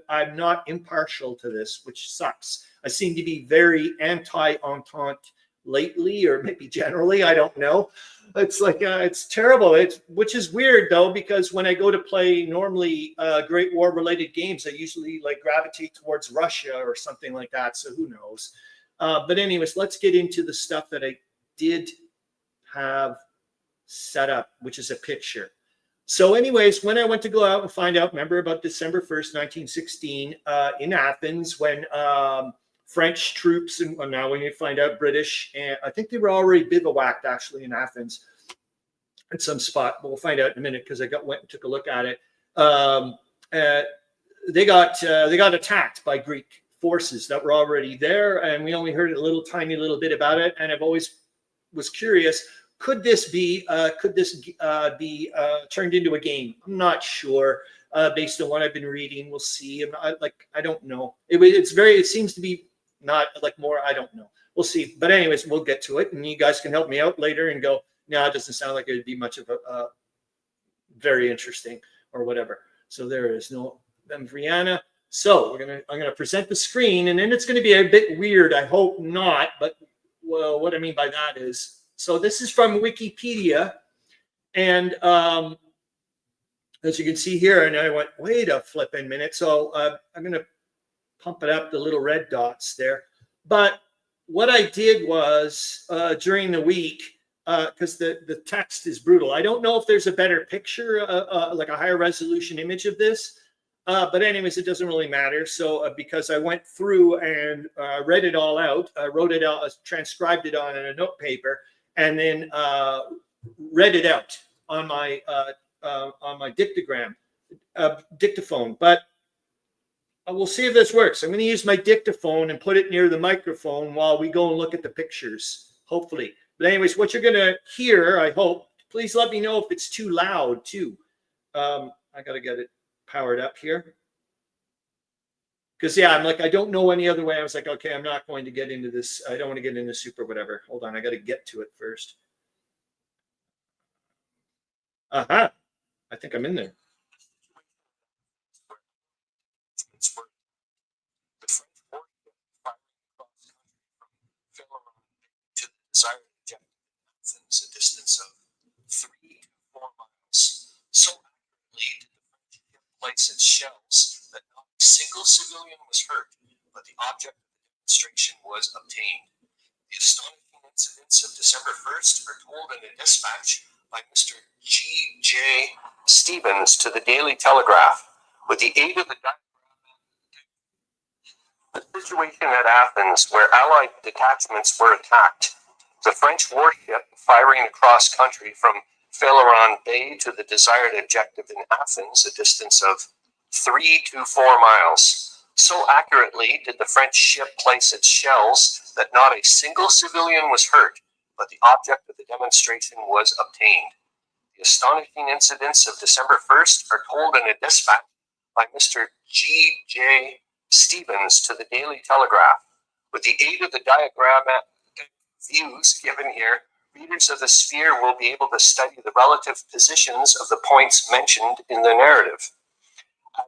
I'm not impartial to this, which sucks. I seem to be very anti-Entente lately, or maybe generally, I don't know. It's like, it's terrible. Which is weird though, because when I go to play normally Great War related games, I usually like gravitate towards Russia or something like that. So who knows? But anyways, let's get into the stuff that I did have set up, which is a picture. So anyways, when I went to go out and find out, remember about December 1st, 1916, in Athens, when French troops, and now when you find out British, and I think they were already bivouacked actually in Athens at some spot. We'll find out in a minute because I went and took a look at it. They got attacked by Greek forces that were already there, and we only heard a tiny little bit about it. And I've always was curious, could this be turned into a game? I'm not sure. Based on what I've been reading, we'll see. I don't know. It seems to be not like more. I don't know. We'll see. But anyways, we'll get to it, and you guys can help me out later and go, no, it doesn't sound like it would be much of a very interesting or whatever. So there is no Brianna. So I'm gonna present the screen, and then it's gonna be a bit weird. I hope not, but well, what I mean by that is, so this is from Wikipedia, and as you can see here, and I went, wait a flipping minute. So I'm gonna pump it up, the little red dots there. But what I did was during the week, because the text is brutal. I don't know if there's a better picture, like a higher resolution image of this. But anyways, it doesn't really matter. So because I went through and read it all out, wrote it out, transcribed it on a note paper, and then read it out on my dictaphone. But we'll see if this works. I'm going to use my dictaphone and put it near the microphone while we go and look at the pictures, hopefully. But anyways, what you're going to hear, I hope, please let me know if it's too loud too. I got to get it powered up here. Because yeah, I'm like, I don't know any other way. I was like, okay, I'm not going to get into this. I don't want to get into super whatever. Hold on, I got to get to it first. Aha, I think I'm in there. A distance of 3 to 4 miles. So accurately did the French place its shells that not a single civilian was hurt, but the object of the demonstration was obtained. The astonishing incidents of December 1st are told in a dispatch by Mr. G.J. Stevens to the Daily Telegraph. With the aid of the The situation at Athens, where Allied detachments were attacked, the French warship firing across country from Phaleron Bay to the desired objective in Athens, a distance of 3 to 4 miles. So accurately did the French ship place its shells that not a single civilian was hurt, but the object of the demonstration was obtained. The astonishing incidents of December 1st are told in a dispatch by Mr. G.J. Stevens to the Daily Telegraph. With the aid of the diagrammatic views given here, readers of the Sphere will be able to study the relative positions of the points mentioned in the narrative. At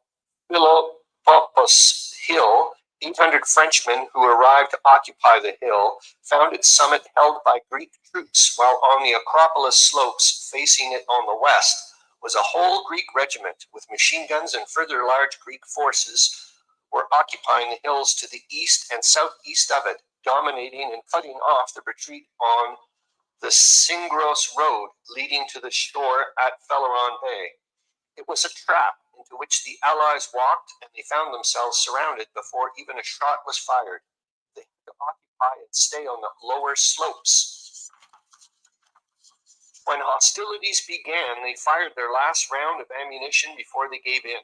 Philopopos Hill, 800 Frenchmen who arrived to occupy the hill found its summit held by Greek troops, while on the Acropolis slopes facing it on the west was a whole Greek regiment with machine guns, and further large Greek forces were occupying the hills to the east and southeast of it, dominating and cutting off the retreat on the Singros Road leading to the shore at Phaleron Bay. It was a trap into which the Allies walked, and they found themselves surrounded before even a shot was fired. They had to occupy and stay on the lower slopes. When hostilities began, they fired their last round of ammunition before they gave in.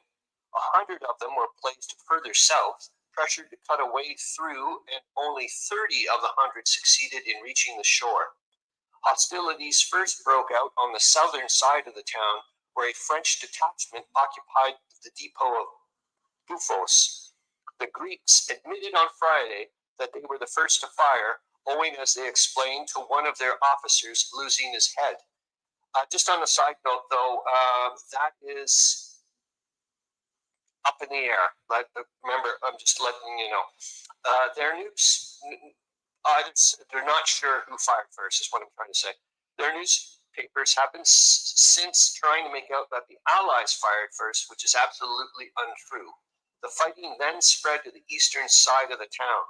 100 of them were placed further south, pressured to cut a way through, and only 30 of the 100 succeeded in reaching the shore. Hostilities first broke out on the southern side of the town, where a French detachment occupied the depot of Bouffos. The Greeks admitted on Friday that they were the first to fire, owing, as they explained, to one of their officers losing his head. Just on a side note, though, that is up in the air. Remember, I'm just letting you know. Their nukes, they're not sure who fired first, is what I'm trying to say. Their newspapers have been since trying to make out that the Allies fired first, which is absolutely untrue. The fighting then spread to the eastern side of the town.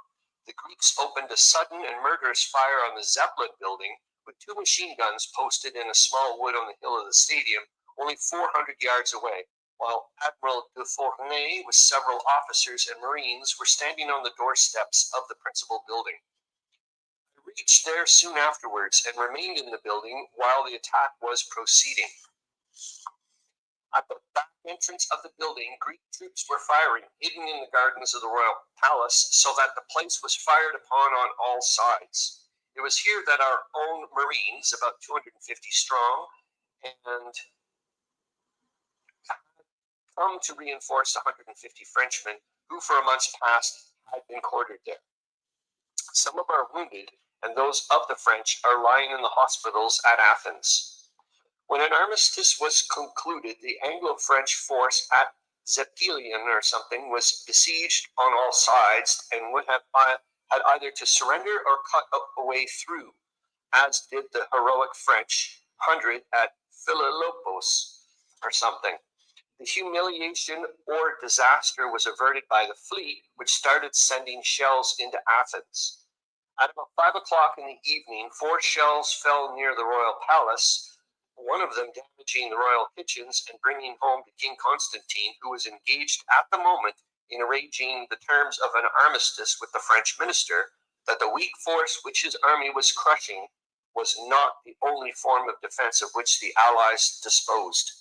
The Greeks opened a sudden and murderous fire on the Zeppelin building with 2 machine guns posted in a small wood on the hill of the stadium, only 400 yards away, while Admiral de Fournay with several officers and Marines were standing on the doorsteps of the principal building. I reached there soon afterwards and remained in the building while the attack was proceeding. At the back entrance of the building, Greek troops were firing, hidden in the gardens of the royal palace, so that the place was fired upon on all sides. It was here that our own Marines, about 250 strong, and come to reinforce the 150 Frenchmen who for a month past had been quartered there. Some of our wounded and those of the French are lying in the hospitals at Athens. When an armistice was concluded, the Anglo-French force at Zeptilion or something was besieged on all sides and would have had either to surrender or cut a way through, as did the heroic French 100 at Philopopos or something. The humiliation or disaster was averted by the fleet, which started sending shells into Athens. At about 5 o'clock in the evening, 4 shells fell near the royal palace, one of them damaging the royal kitchens and bringing home to King Constantine, who was engaged at the moment in arranging the terms of an armistice with the French minister, that the weak force which his army was crushing was not the only form of defense of which the Allies disposed.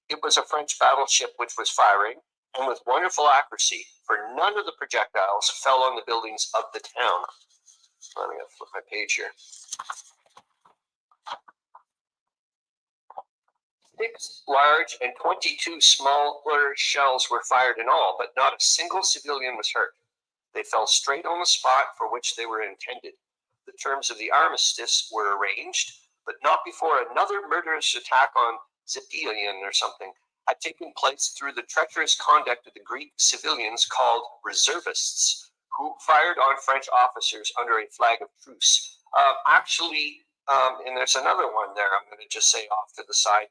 It was a French battleship which was firing, and with wonderful accuracy, for none of the projectiles fell on the buildings of the town. I'm going to flip my page here. 6 large and 22 smaller shells were fired in all, but not a single civilian was hurt. They fell straight on the spot for which they were intended. The terms of the armistice were arranged, but not before another murderous attack on Zeptilion or something had taken place through the treacherous conduct of the Greek civilians called reservists, who fired on French officers under a flag of truce. And there's another one there I'm going to just say off to the side.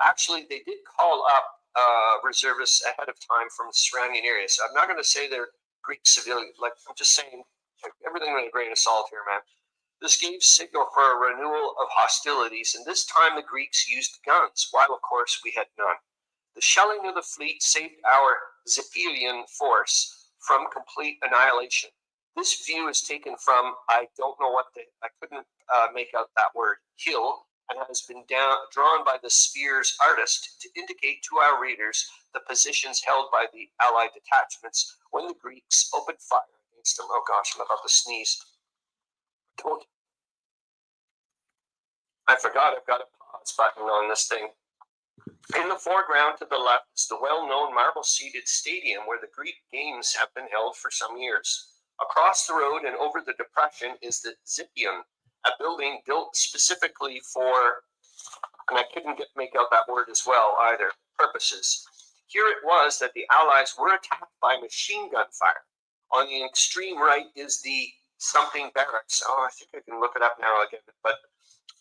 Actually, they did call up reservists ahead of time from the surrounding areas. I'm not going to say they're Greek civilians. I'm just saying everything with a grain of salt here, man. This gave signal for a renewal of hostilities, and this time the Greeks used guns, while of course we had none. The shelling of the fleet saved our Zeptilion force from complete annihilation. This view is taken from, I don't know what I couldn't make out that word, hill, and has been drawn by the sphere's artist to indicate to our readers the positions held by the Allied detachments when the Greeks opened fire against them. Oh gosh, I'm about to sneeze. I forgot I've got a pause button on this thing. In the foreground to the left is the well-known marble-seated stadium where the Greek games have been held for some years. Across the road and over the depression is the Zipion, a building built specifically for, and I couldn't make out that word as well either, purposes. Here it was that the Allies were attacked by machine gun fire. On the extreme right is the something barracks. Oh, I think I can look it up now again, but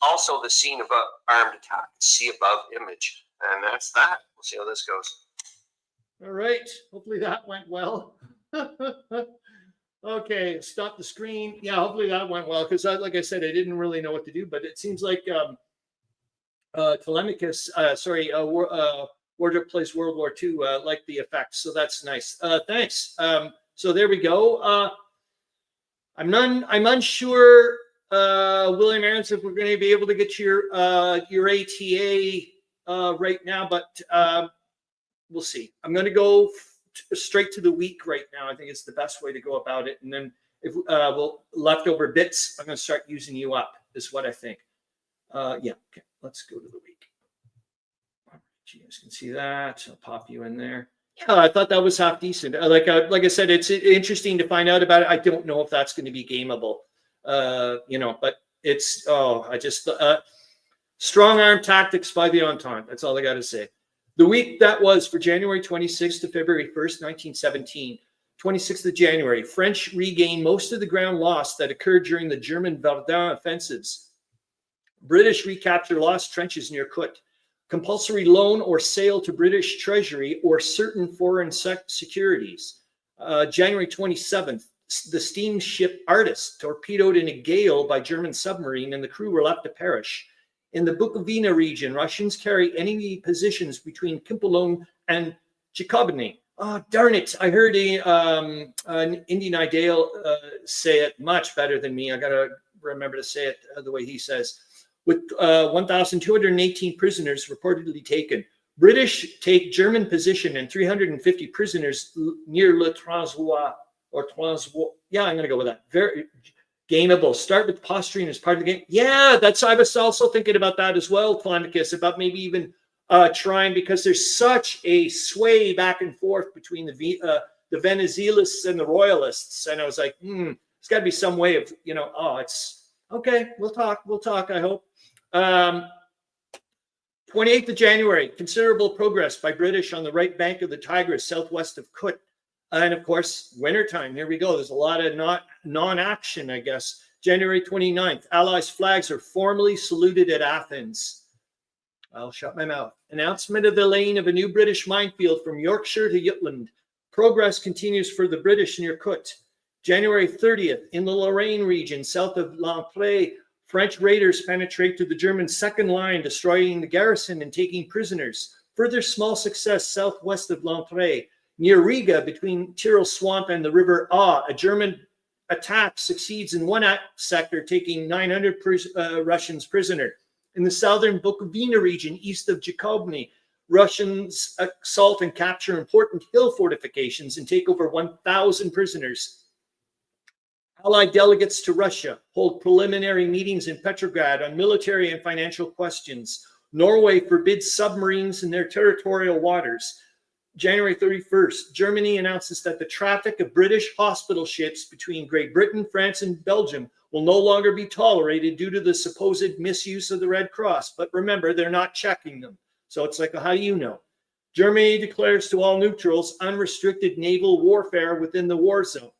also the scene of an armed attack. See above image. And that's that. We'll see how this goes. All right. Hopefully that went well. Okay, stop the screen. Yeah, hopefully that went well because, like I said, I didn't really know what to do, but it seems like Tolemykus, Wardrop plays World War II, like the effects, so that's nice. Thanks. So there we go. I'm unsure, William Arends, if we're going to be able to get your ATA right now, but we'll see. I'm going to go straight to the week right now. I think it's the best way to go about it. And then if leftover bits, I'm going to start using you up, is what I think. Yeah, okay, let's go to the week. You guys can see that. I'll pop you in there. Yeah, I thought that was half decent. Like I said, it's interesting to find out about it. I don't know if that's going to be gameable, but it's, strong arm tactics by the Entente. That's all I got to say. The week that was for January 26th to February 1st, 1917, 26th of January, French regained most of the ground lost that occurred during the German Verdun offensives. British recapture lost trenches near Kut. Compulsory loan or sale to British Treasury or certain foreign securities. January 27th, the steamship Arends torpedoed in a gale by German submarine and the crew were left to perish. In the Bukovina region, Russians carry enemy positions between Kimpolong and Chikobny. Oh, darn it. I heard an Indian Ideal say it much better than me. I got to remember to say it the way he says. With 1,218 prisoners reportedly taken. British take German position and 350 prisoners near Le Transois or Transois. Yeah, I'm going to go with that. Very gameable. Start with posturing as part of the game. Yeah, I was also thinking about that as well, Tolemykus, about maybe even trying, because there's such a sway back and forth between the Venezuelists and the Royalists. And I was like, there's got to be some way of, it's okay. We'll talk, I hope. 28th of January, considerable progress by British on the right bank of the Tigris, southwest of Kut. And of course, wintertime. Here we go. There's a lot of non-action, I guess. January 29th, Allies flags are formally saluted at Athens. I'll shut my mouth. Announcement of the laying of a new British minefield from Yorkshire to Jutland. Progress continues for the British near Kut. January 30th, in the Lorraine region, south of Lampre, French raiders penetrate to the German second line, destroying the garrison and taking prisoners. Further small success southwest of Lampre. Near Riga, between Tyrol Swamp and the River Ah, a German attack succeeds in one sector, taking 900 Russians prisoner. In the southern Bukovina region, east of Jakobny, Russians assault and capture important hill fortifications and take over 1,000 prisoners. Allied delegates to Russia hold preliminary meetings in Petrograd on military and financial questions. Norway forbids submarines in their territorial waters. January 31st, Germany announces that the traffic of British hospital ships between Great Britain, France, and Belgium will no longer be tolerated due to the supposed misuse of the Red Cross. But remember, they're not checking them. So it's like, how do you know? Germany declares to all neutrals unrestricted naval warfare within the war zone.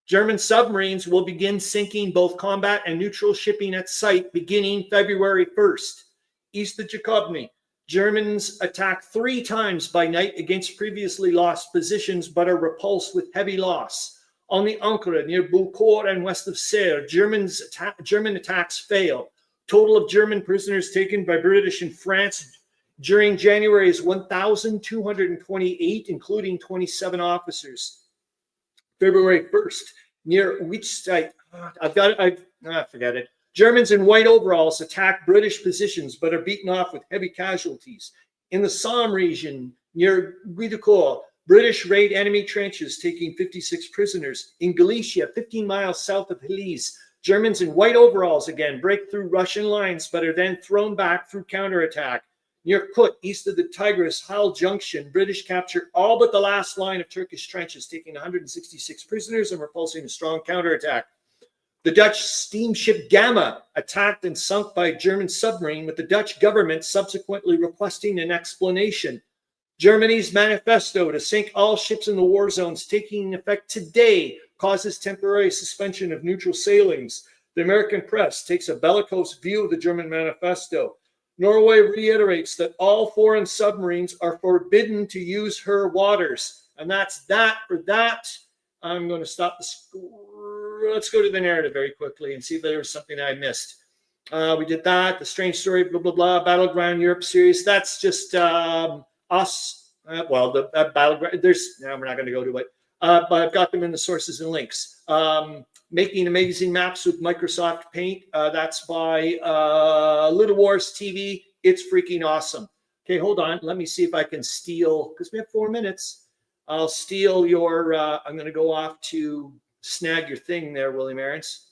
German submarines will begin sinking both combat and neutral shipping at sight beginning February 1st. East of Jakobny, Germans attack 3 times by night against previously lost positions, but are repulsed with heavy loss. On the Ancre, near Beaucourt and west of Serre, German attacks fail. Total of German prisoners taken by British and France during January is 1,228, including 27 officers. February 1st, near which site? Forget it. Germans in white overalls attack British positions, but are beaten off with heavy casualties. In the Somme region, near Guidocourt, British raid enemy trenches, taking 56 prisoners. In Galicia, 15 miles south of Helice, Germans in white overalls again break through Russian lines, but are then thrown back through counterattack. Near Kut, east of the Tigris, Hal Junction, British capture all but the last line of Turkish trenches, taking 166 prisoners and repulsing a strong counterattack. The Dutch steamship Gamma attacked and sunk by a German submarine, with the Dutch government subsequently requesting an explanation. Germany's manifesto to sink all ships in the war zones, taking effect today, causes temporary suspension of neutral sailings. The American press takes a bellicose view of the German manifesto. Norway reiterates that all foreign submarines are forbidden to use her waters. And that's that for that. I'm going to stop the score. Let's go to the narrative very quickly and see if there was something I missed. We did that. The strange story, blah, blah, blah. Battleground Europe series. That's just us. The Battleground. We're not going to go to it. But I've got them in the sources and links. Making amazing maps with Microsoft Paint. That's by Little Wars TV. It's freaking awesome. Okay, hold on. Let me see if I can steal, because we have 4 minutes. I'll steal your, I'm going to go off to snag your thing there, William Arends.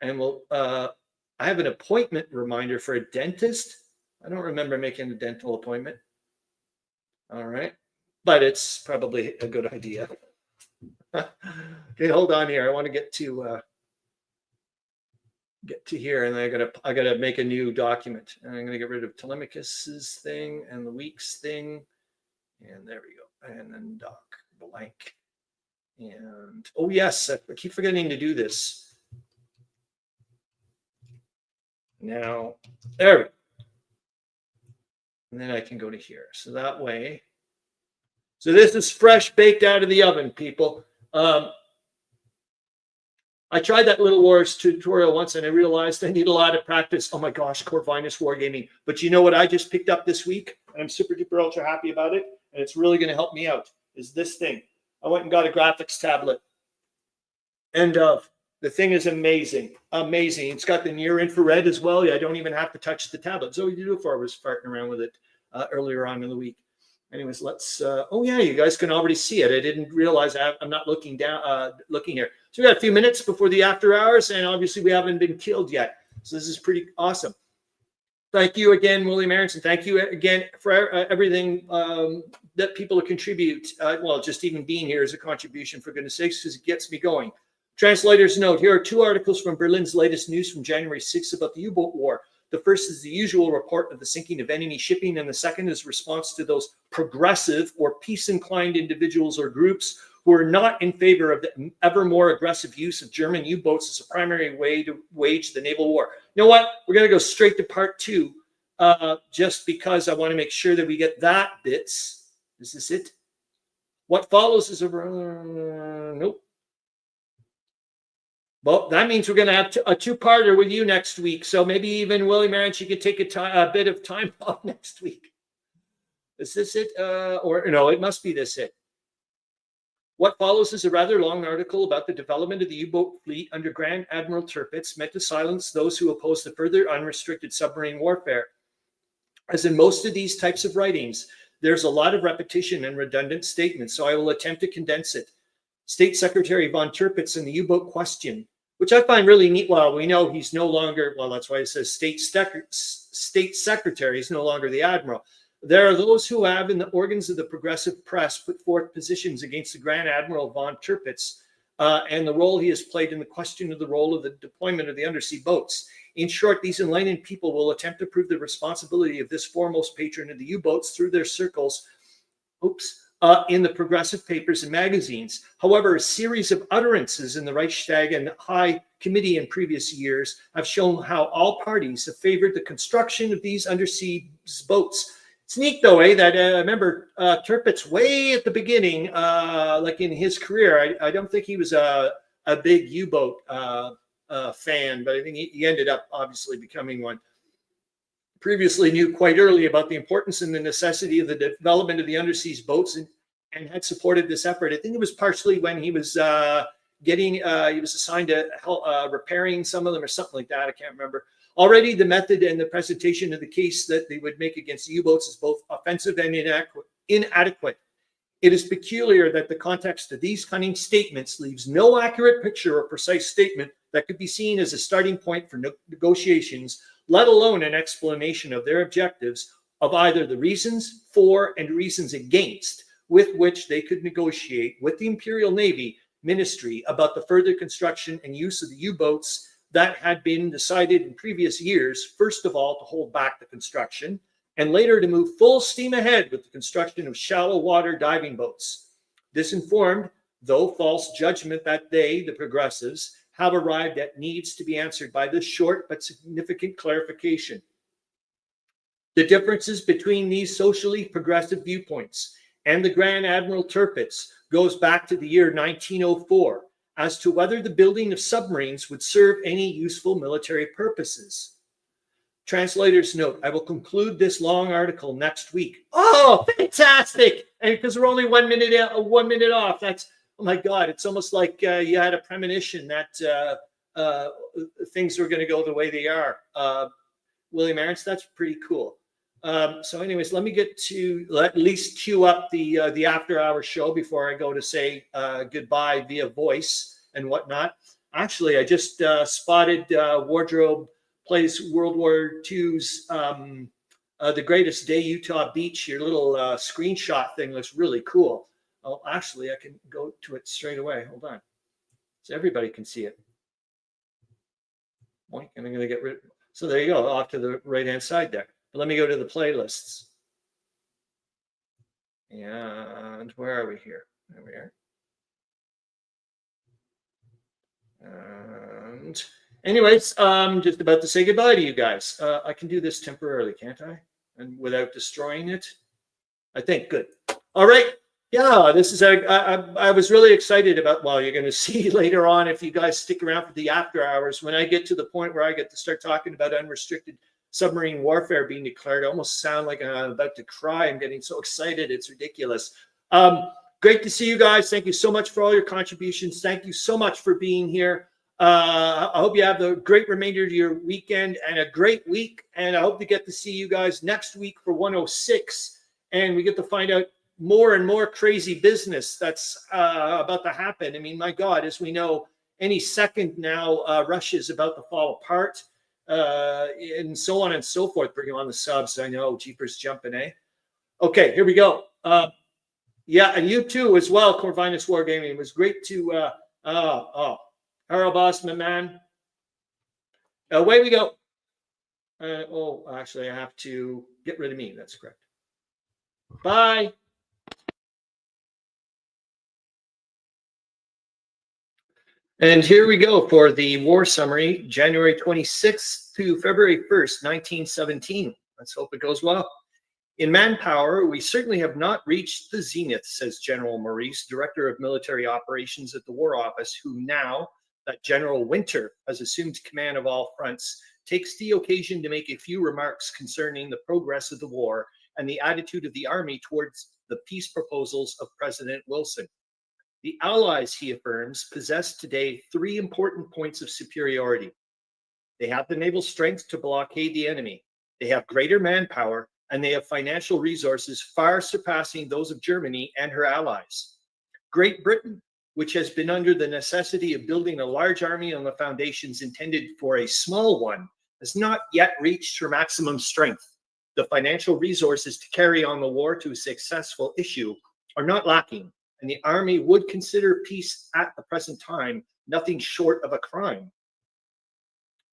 And I have an appointment reminder for a dentist. I don't remember making a dental appointment. All right. But it's probably a good idea. Okay, hold on here. I want to get to here, and I gotta make a new document. And I'm gonna get rid of Tolemykus's thing and the week's thing. And there we go. And then doc blank. And oh yes, I keep forgetting to do this. Now there we go. And then I can go to here. So that way. So this is fresh baked out of the oven, people. I tried that Little Wars tutorial once and I realized I need a lot of practice. Oh my gosh, Corvinus Wargaming. But you know what I just picked up this week? And I'm super duper ultra happy about it. And it's really going to help me out. Is this thing. I went and got a graphics tablet. And the thing is amazing. Amazing. It's got the near infrared as well. I don't even have to touch the tablet. So we did before I was farting around with it earlier on in the week. Anyways, let's. Oh yeah, you guys can already see it. I didn't realize I'm not looking down, looking here. So we got a few minutes before the after hours, and obviously we haven't been killed yet. So this is pretty awesome. Thank you again, William Arends, and thank you again for everything that people contribute. Well, just even being here is a contribution, for goodness sakes, because it gets me going. Translator's note: here are 2 articles from Berlin's latest news from January 6th about the U-boat war. The first is the usual report of the sinking of enemy shipping, and the second is response to those progressive or peace-inclined individuals or groups who are not in favor of the ever more aggressive use of German U-boats as a primary way to wage the naval war. You know what? We're going to go straight to part 2, just because I want to make sure that we get that bits. Is this it? What follows is nope. Well, that means we're going to have a 2-parter with you next week. So maybe even William Arends, you could take a bit of time off next week. Is this it? Or no, it must be this it. What follows is a rather long article about the development of the U-boat fleet under Grand Admiral Tirpitz, meant to silence those who oppose the further unrestricted submarine warfare. As in most of these types of writings, there's a lot of repetition and redundant statements, so I will attempt to condense it. State Secretary von Tirpitz and the U-boat question, which I find really neat. Well, we know he's no longer, well, that's why it says State Secretary is no longer the Admiral. There are those who have, in the organs of the progressive press, put forth positions against the Grand Admiral von Tirpitz and the role he has played in the question of the role of the deployment of the undersea boats. In short, these enlightened people will attempt to prove the responsibility of this foremost patron of the U-boats through their circles, in the progressive papers and magazines. However, a series of utterances in the Reichstag and High Committee in previous years have shown how all parties have favored the construction of these undersea boats. It's neat, though, that I remember Tirpitz way at the beginning, like in his career. I don't think he was a big U-boat fan, but I think he ended up obviously becoming one. Previously knew quite early about the importance and the necessity of the development of the undersea boats and had supported this effort. I think it was partially when he was he was assigned to help repairing some of them or something like that. I can't remember. Already the method and the presentation of the case that they would make against the U-boats is both offensive and inadequate. It is peculiar that the context of these cunning statements leaves no accurate picture or precise statement that could be seen as a starting point for negotiations, let alone an explanation of their objectives, of either the reasons for and reasons against with which they could negotiate with the Imperial Navy Ministry about the further construction and use of the U-boats that had been decided in previous years, first of all, to hold back the construction, and later to move full steam ahead with the construction of shallow water diving boats. This informed, though false judgment that they, the progressives, have arrived at needs to be answered by this short but significant clarification. The differences between these socially progressive viewpoints and the Grand Admiral Tirpitz goes back to the year 1904 as to whether the building of submarines would serve any useful military purposes. Translator's note, I will conclude this long article next week. Oh, fantastic! And because we're only 1 minute off, that's, oh my God, it's almost like you had a premonition that things were going to go the way they are. William Arends, that's pretty cool. So anyways, let me get to at least cue up the after hours show before I go to say goodbye via voice and whatnot. Actually, I just spotted Wardrobe Plays World War II's The Greatest Day, Utah Beach. Your little screenshot thing looks really cool. Oh, actually, I can go to it straight away. Hold on. So everybody can see it. Boink, and I'm going to get rid. So there you go, off to the right-hand side there. But let me go to the playlists. And where are we here? There we are. And anyways, I'm just about to say goodbye to you guys. I can do this temporarily, can't I? And without destroying it? I think, good. All right. Yeah, this is I was really excited about, well, you're going to see later on if you guys stick around for the after hours, when I get to the point where I get to start talking about unrestricted submarine warfare being declared, I almost sound like I'm about to cry. I'm getting so excited. It's ridiculous. Great to see you guys. Thank you so much for all your contributions. Thank you so much for being here. I hope you have a great remainder of your weekend and a great week. And I hope to get to see you guys next week for 106. And we get to find out more and more crazy business that's about to happen. I mean, my God, as we know, any second now, Russia's about to fall apart, and so on and so forth. Bring on the subs. I know, Jeepers jumping, eh? Okay, here we go. Yeah, and you too as well, Corvinus Wargaming. It was great to, Harro Bosma, man. Away we go. Oh, actually, I have to get rid of me. That's correct. Bye. And here we go for the war summary, January 26th to February 1st, 1917. Let's hope it goes well. In manpower, we certainly have not reached the zenith, says General Maurice, Director of Military Operations at the War Office, who now that General Winter has assumed command of all fronts, takes the occasion to make a few remarks concerning the progress of the war and the attitude of the Army towards the peace proposals of President Wilson. The Allies, he affirms, possess today three important points of superiority. They have the naval strength to blockade the enemy, they have greater manpower, and they have financial resources far surpassing those of Germany and her allies. Great Britain, which has been under the necessity of building a large army on the foundations intended for a small one, has not yet reached her maximum strength. The financial resources to carry on the war to a successful issue are not lacking, and the army would consider peace at the present time nothing short of a crime.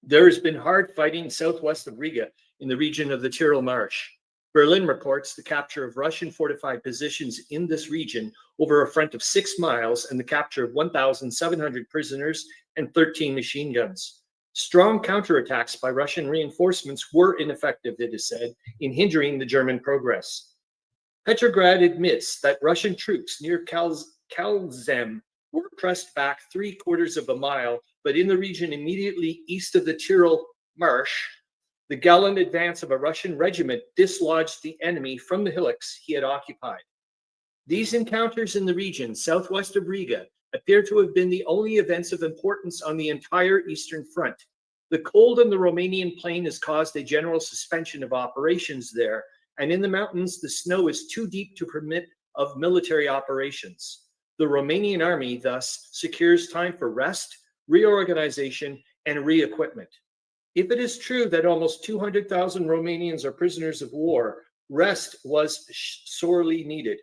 There has been hard fighting southwest of Riga in the region of the Tyrol Marsh. Berlin reports the capture of Russian fortified positions in this region over a front of 6 miles and the capture of 1,700 prisoners and 13 machine guns. Strong counterattacks by Russian reinforcements were ineffective, it is said, in hindering the German progress. Petrograd admits that Russian troops near Kalzem were pressed back 3/4 of a mile, but in the region immediately east of the Tyrol Marsh, the gallant advance of a Russian regiment dislodged the enemy from the hillocks he had occupied. These encounters in the region southwest of Riga appear to have been the only events of importance on the entire Eastern Front. The cold on the Romanian plain has caused a general suspension of operations there, and in the mountains, the snow is too deep to permit of military operations. The Romanian army thus secures time for rest, reorganization, and re-equipment. If it is true that almost 200,000 Romanians are prisoners of war, rest was sorely needed.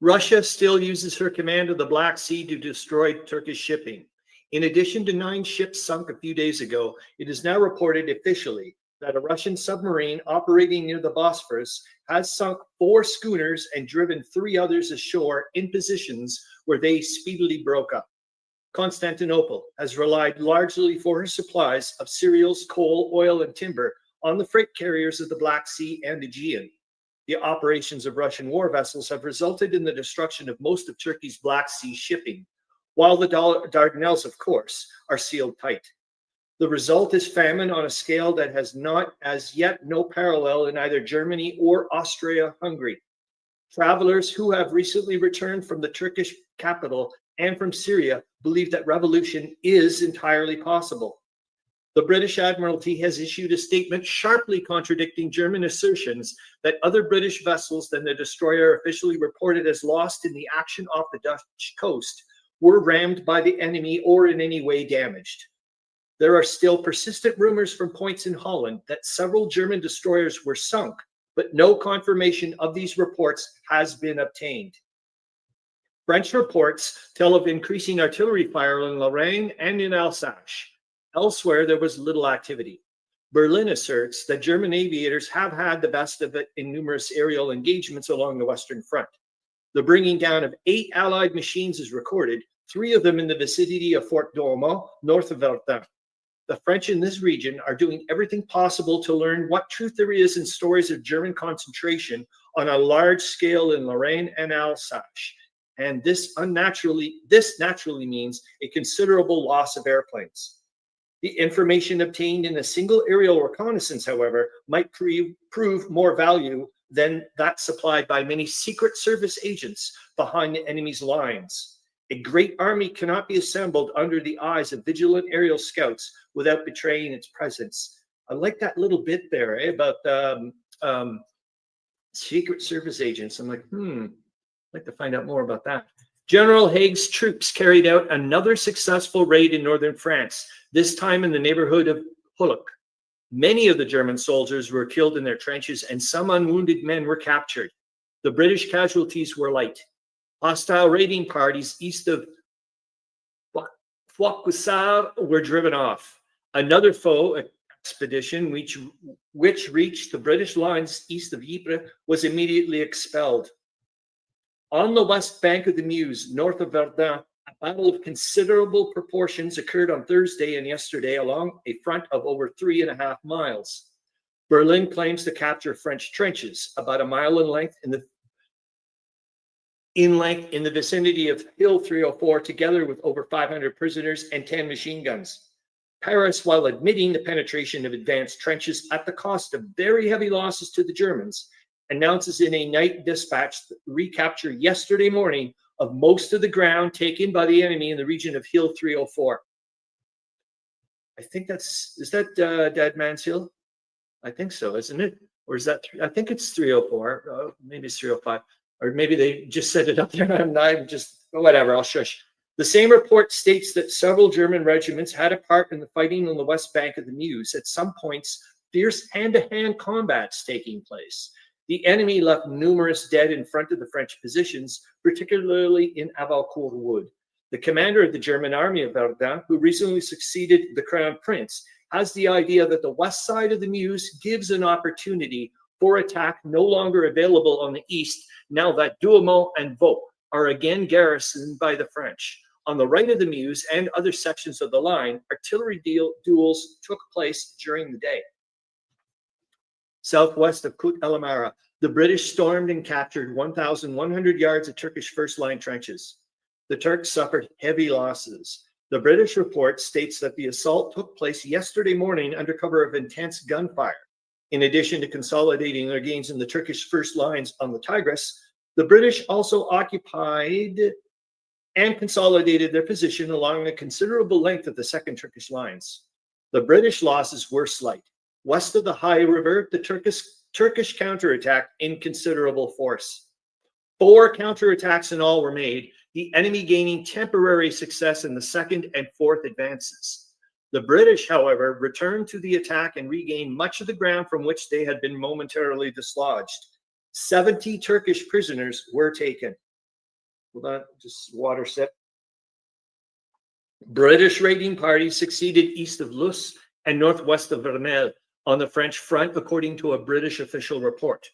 Russia still uses her command of the Black Sea to destroy Turkish shipping. In addition to 9 ships sunk a few days ago, it is now reported officially that a Russian submarine operating near the Bosphorus has sunk 4 schooners and driven 3 others ashore in positions where they speedily broke up. Constantinople has relied largely for her supplies of cereals, coal, oil, and timber on the freight carriers of the Black Sea and Aegean. The operations of Russian war vessels have resulted in the destruction of most of Turkey's Black Sea shipping, while the Dardanelles, of course, are sealed tight. The result is famine on a scale that has not as yet no parallel in either Germany or Austria-Hungary. Travelers who have recently returned from the Turkish capital and from Syria believe that revolution is entirely possible. The British Admiralty has issued a statement sharply contradicting German assertions that other British vessels than the destroyer officially reported as lost in the action off the Dutch coast were rammed by the enemy or in any way damaged. There are still persistent rumors from points in Holland that several German destroyers were sunk, but no confirmation of these reports has been obtained. French reports tell of increasing artillery fire in Lorraine and in Alsace. Elsewhere, there was little activity. Berlin asserts that German aviators have had the best of it in numerous aerial engagements along the Western Front. The bringing down of 8 Allied machines is recorded, 3 of them in the vicinity of Fort Dormont, north of Verdun. The French in this region are doing everything possible to learn what truth there is in stories of German concentration on a large scale in Lorraine and Alsace. And this naturally means a considerable loss of airplanes. The information obtained in a single aerial reconnaissance, however, might prove more value than that supplied by many Secret Service agents behind the enemy's lines. A great army cannot be assembled under the eyes of vigilant aerial scouts without betraying its presence. I like that little bit there, about Secret Service agents. I'm like, I'd like to find out more about that. General Haig's troops carried out another successful raid in northern France, this time in the neighborhood of Hulluch. Many of the German soldiers were killed in their trenches and some unwounded men were captured. The British casualties were light. Hostile raiding parties east of Fouquesard were driven off. Another foe expedition, which reached the British lines east of Ypres, was immediately expelled. On the west bank of the Meuse, north of Verdun, a battle of considerable proportions occurred on Thursday and yesterday along a front of over 3.5 miles. Berlin claims to capture French trenches about a mile in length in the vicinity of Hill 304, together with over 500 prisoners and 10 machine guns. Paris, while admitting the penetration of advanced trenches at the cost of very heavy losses to the Germans, announces in a night dispatch the recapture yesterday morning of most of the ground taken by the enemy in the region of Hill 304. I think is that Dead Man's Hill? I think so, isn't it? Or is that, I think it's 304, maybe it's 305. Or maybe they just set it up there and I'm just, whatever, I'll shush. The same report states that several German regiments had a part in the fighting on the west bank of the Meuse. At some points, fierce hand-to-hand combats taking place. The enemy left numerous dead in front of the French positions, particularly in Avalcourt Wood. The commander of the German army of Verdun, who recently succeeded the Crown Prince, has the idea that the west side of the Meuse gives an opportunity for attack no longer available on the east, now that Douaumont and Vaux are again garrisoned by the French. On the right of the Meuse and other sections of the line, artillery duels took place during the day. Southwest of Kut El Amara, the British stormed and captured 1,100 yards of Turkish first-line trenches. The Turks suffered heavy losses. The British report states that the assault took place yesterday morning under cover of intense gunfire. In addition to consolidating their gains in the Turkish first lines on the Tigris, The British also occupied and consolidated their position along a considerable length of the Second Turkish lines. The British losses were slight. West of the High River, the Turkish counterattacked in considerable force. 4 counterattacks in all were made, the enemy gaining temporary success in the second and fourth advances. The British, however, returned to the attack and regained much of the ground from which they had been momentarily dislodged. 70 Turkish prisoners were taken. Hold on, just water sip. British raiding parties succeeded east of Luss and northwest of Vermelles on the French front, according to a British official report.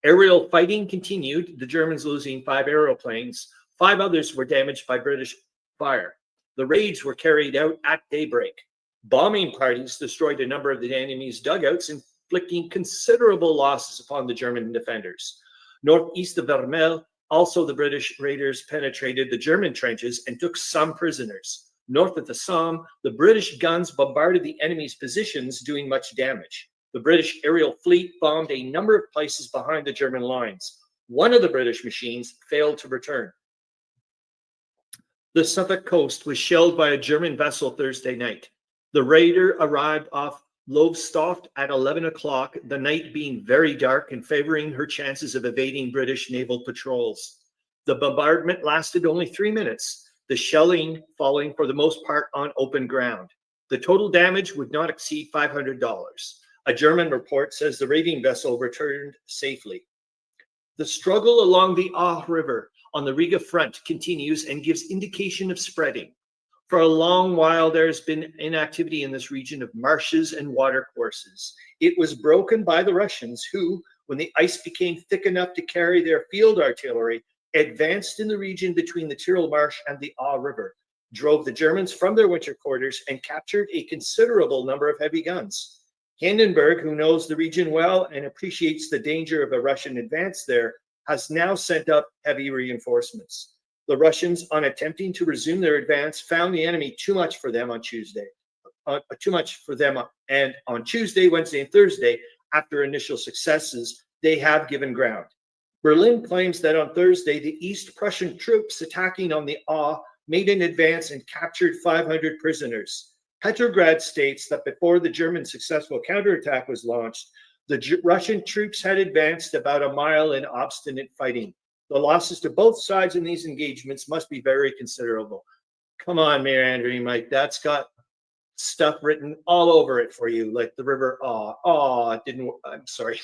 Aerial fighting continued, the Germans losing 5 aeroplanes. 5 others were damaged by British fire. The raids were carried out at daybreak. Bombing parties destroyed a number of the enemy's dugouts, inflicting considerable losses upon the German defenders. Northeast of Vermelles, also the British raiders penetrated the German trenches and took some prisoners. North of the Somme, the British guns bombarded the enemy's positions, doing much damage. The British aerial fleet bombed a number of places behind the German lines. One of the British machines failed to return. The Suffolk coast was shelled by a German vessel Thursday night. The raider arrived off Lowestoft at 11 o'clock, the night being very dark and favoring her chances of evading British naval patrols. The bombardment lasted only 3 minutes, the shelling falling for the most part on open ground. The total damage would not exceed $500. A German report says the raiding vessel returned safely. The struggle along the Ah River on the Riga front continues and gives indication of spreading. For a long while, there has been inactivity in this region of marshes and watercourses. It was broken by the Russians who, when the ice became thick enough to carry their field artillery, advanced in the region between the Tyrol Marsh and the Ah River, drove the Germans from their winter quarters, and captured a considerable number of heavy guns. Hindenburg, who knows the region well and appreciates the danger of a Russian advance there, has now sent up heavy reinforcements. The Russians, on attempting to resume their advance, found the enemy too much for them on Tuesday. And on Tuesday, Wednesday, and Thursday, after initial successes, they have given ground. Berlin claims that on Thursday, the East Prussian troops attacking on the Ah made an advance and captured 500 prisoners. Petrograd states that before the German successful counterattack was launched, the Russian troops had advanced about a mile in obstinate fighting. The losses to both sides in these engagements must be very considerable. Come on, Meandering, Mike. That's got stuff written all over it for you, like the river Ah. Ah, it didn't. I'm sorry.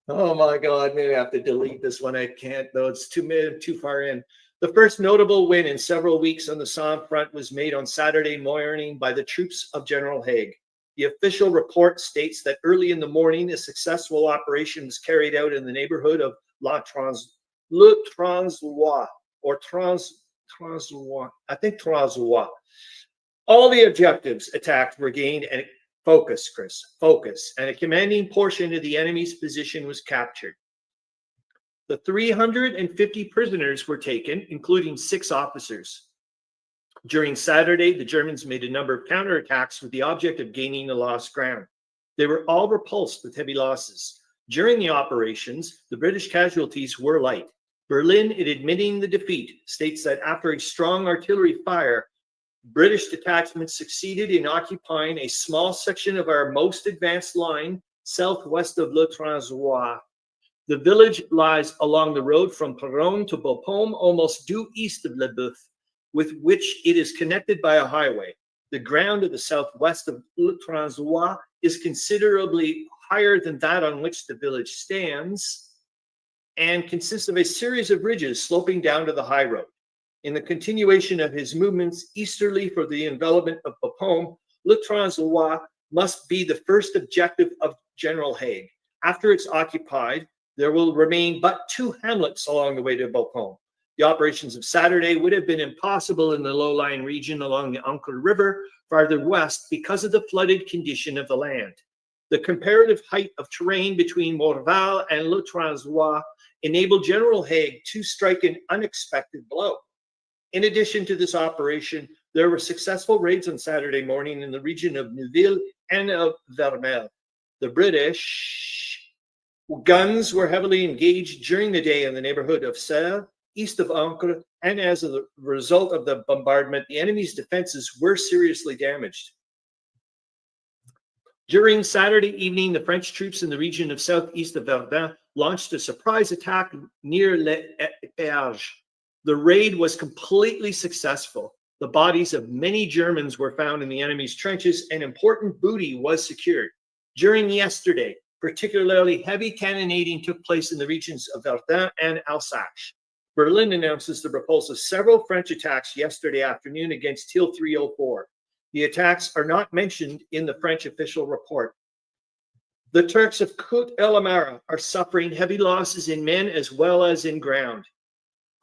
Oh my God, maybe I have to delete this one. I can't, though. It's too far in. The first notable win in several weeks on the Somme front was made on Saturday morning by the troops of General Haig. The official report states that early in the morning, a successful operation was carried out in the neighborhood of Le Translois, or Translois, I think Translois. All the objectives attacked were gained, and focus, and a commanding portion of the enemy's position was captured. The 350 prisoners were taken, including 6 officers. During Saturday, the Germans made a number of counterattacks with the object of gaining the lost ground. They were all repulsed with heavy losses. During the operations, the British casualties were light. Berlin, in admitting the defeat, states that after a strong artillery fire, British detachments succeeded in occupying a small section of our most advanced line, southwest of Le Translois. The village lies along the road from Péronne to Bapaume, almost due east of Le Boeuf, with which it is connected by a highway. The ground of the southwest of Le Translois is considerably higher than that on which the village stands, and consists of a series of ridges sloping down to the high road. In the continuation of his movements easterly for the envelopment of Bapaume, Le Translois must be the first objective of General Haig. After it's occupied, there will remain but 2 hamlets along the way to Bapaume. The operations of Saturday would have been impossible in the low-lying region along the Ancre River farther west because of the flooded condition of the land. The comparative height of terrain between Morval and Le Translois enabled General Haig to strike an unexpected blow. In addition to this operation, there were successful raids on Saturday morning in the region of Neuville and of Vermelles. The British Guns were heavily engaged during the day in the neighborhood of Serres, east of Ancre, and as a result of the bombardment, the enemy's defenses were seriously damaged. During Saturday evening, the French troops in the region of southeast of Verdun launched a surprise attack near Les Péages. The raid was completely successful. The bodies of many Germans were found in the enemy's trenches, and important booty was secured. During yesterday, particularly heavy cannonading took place in the regions of Verdun and Alsace. Berlin announces the repulse of several French attacks yesterday afternoon against Teal 304. The attacks are not mentioned in the French official report. The Turks of Kut El Amara are suffering heavy losses in men as well as in ground.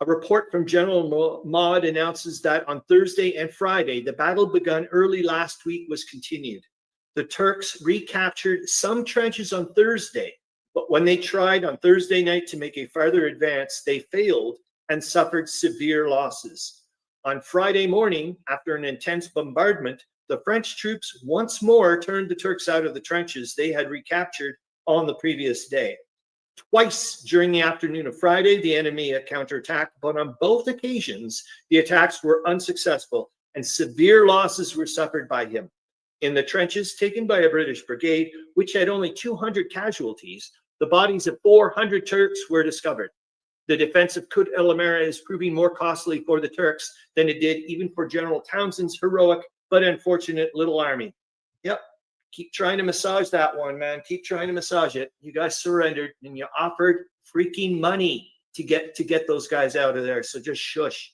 A report from General Maud announces that on Thursday and Friday, the battle begun early last week was continued. The Turks recaptured some trenches on Thursday, but when they tried on Thursday night to make a further advance, they failed and suffered severe losses. On Friday morning, after an intense bombardment, the French troops once more turned the Turks out of the trenches they had recaptured on the previous day. Twice during the afternoon of Friday, the enemy counterattacked, but on both occasions, the attacks were unsuccessful and severe losses were suffered by him. In the trenches taken by a British brigade, which had only 200 casualties, the bodies of 400 Turks were discovered. The defense of Kut El Amara is proving more costly for the Turks than it did even for General Townsend's heroic but unfortunate little army. Yep, keep trying to massage that one, man. Keep trying to massage it. You guys surrendered and you offered freaking money to get those guys out of there. So just shush.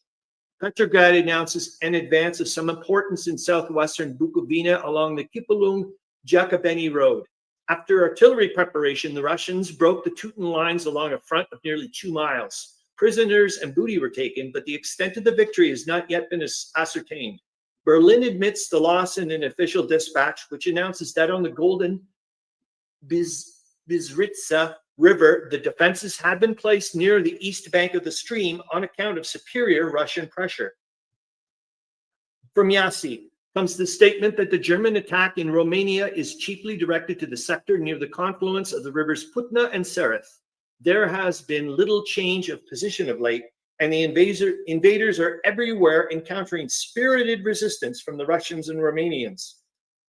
Petrograd announces an advance of some importance in southwestern Bukovina along the Kipalung-Jakobeni Road. After artillery preparation, the Russians broke the Teuton lines along a front of nearly 2 miles. Prisoners and booty were taken, but the extent of the victory has not yet been ascertained. Berlin admits the loss in an official dispatch, which announces that on the Golden Bistrica River, the defenses had been placed near the east bank of the stream on account of superior Russian pressure. From Yassi comes the statement that the German attack in Romania is chiefly directed to the sector near the confluence of the rivers Putna and Sereth. There has been little change of position of late, and the invaders are everywhere encountering spirited resistance from the Russians and Romanians.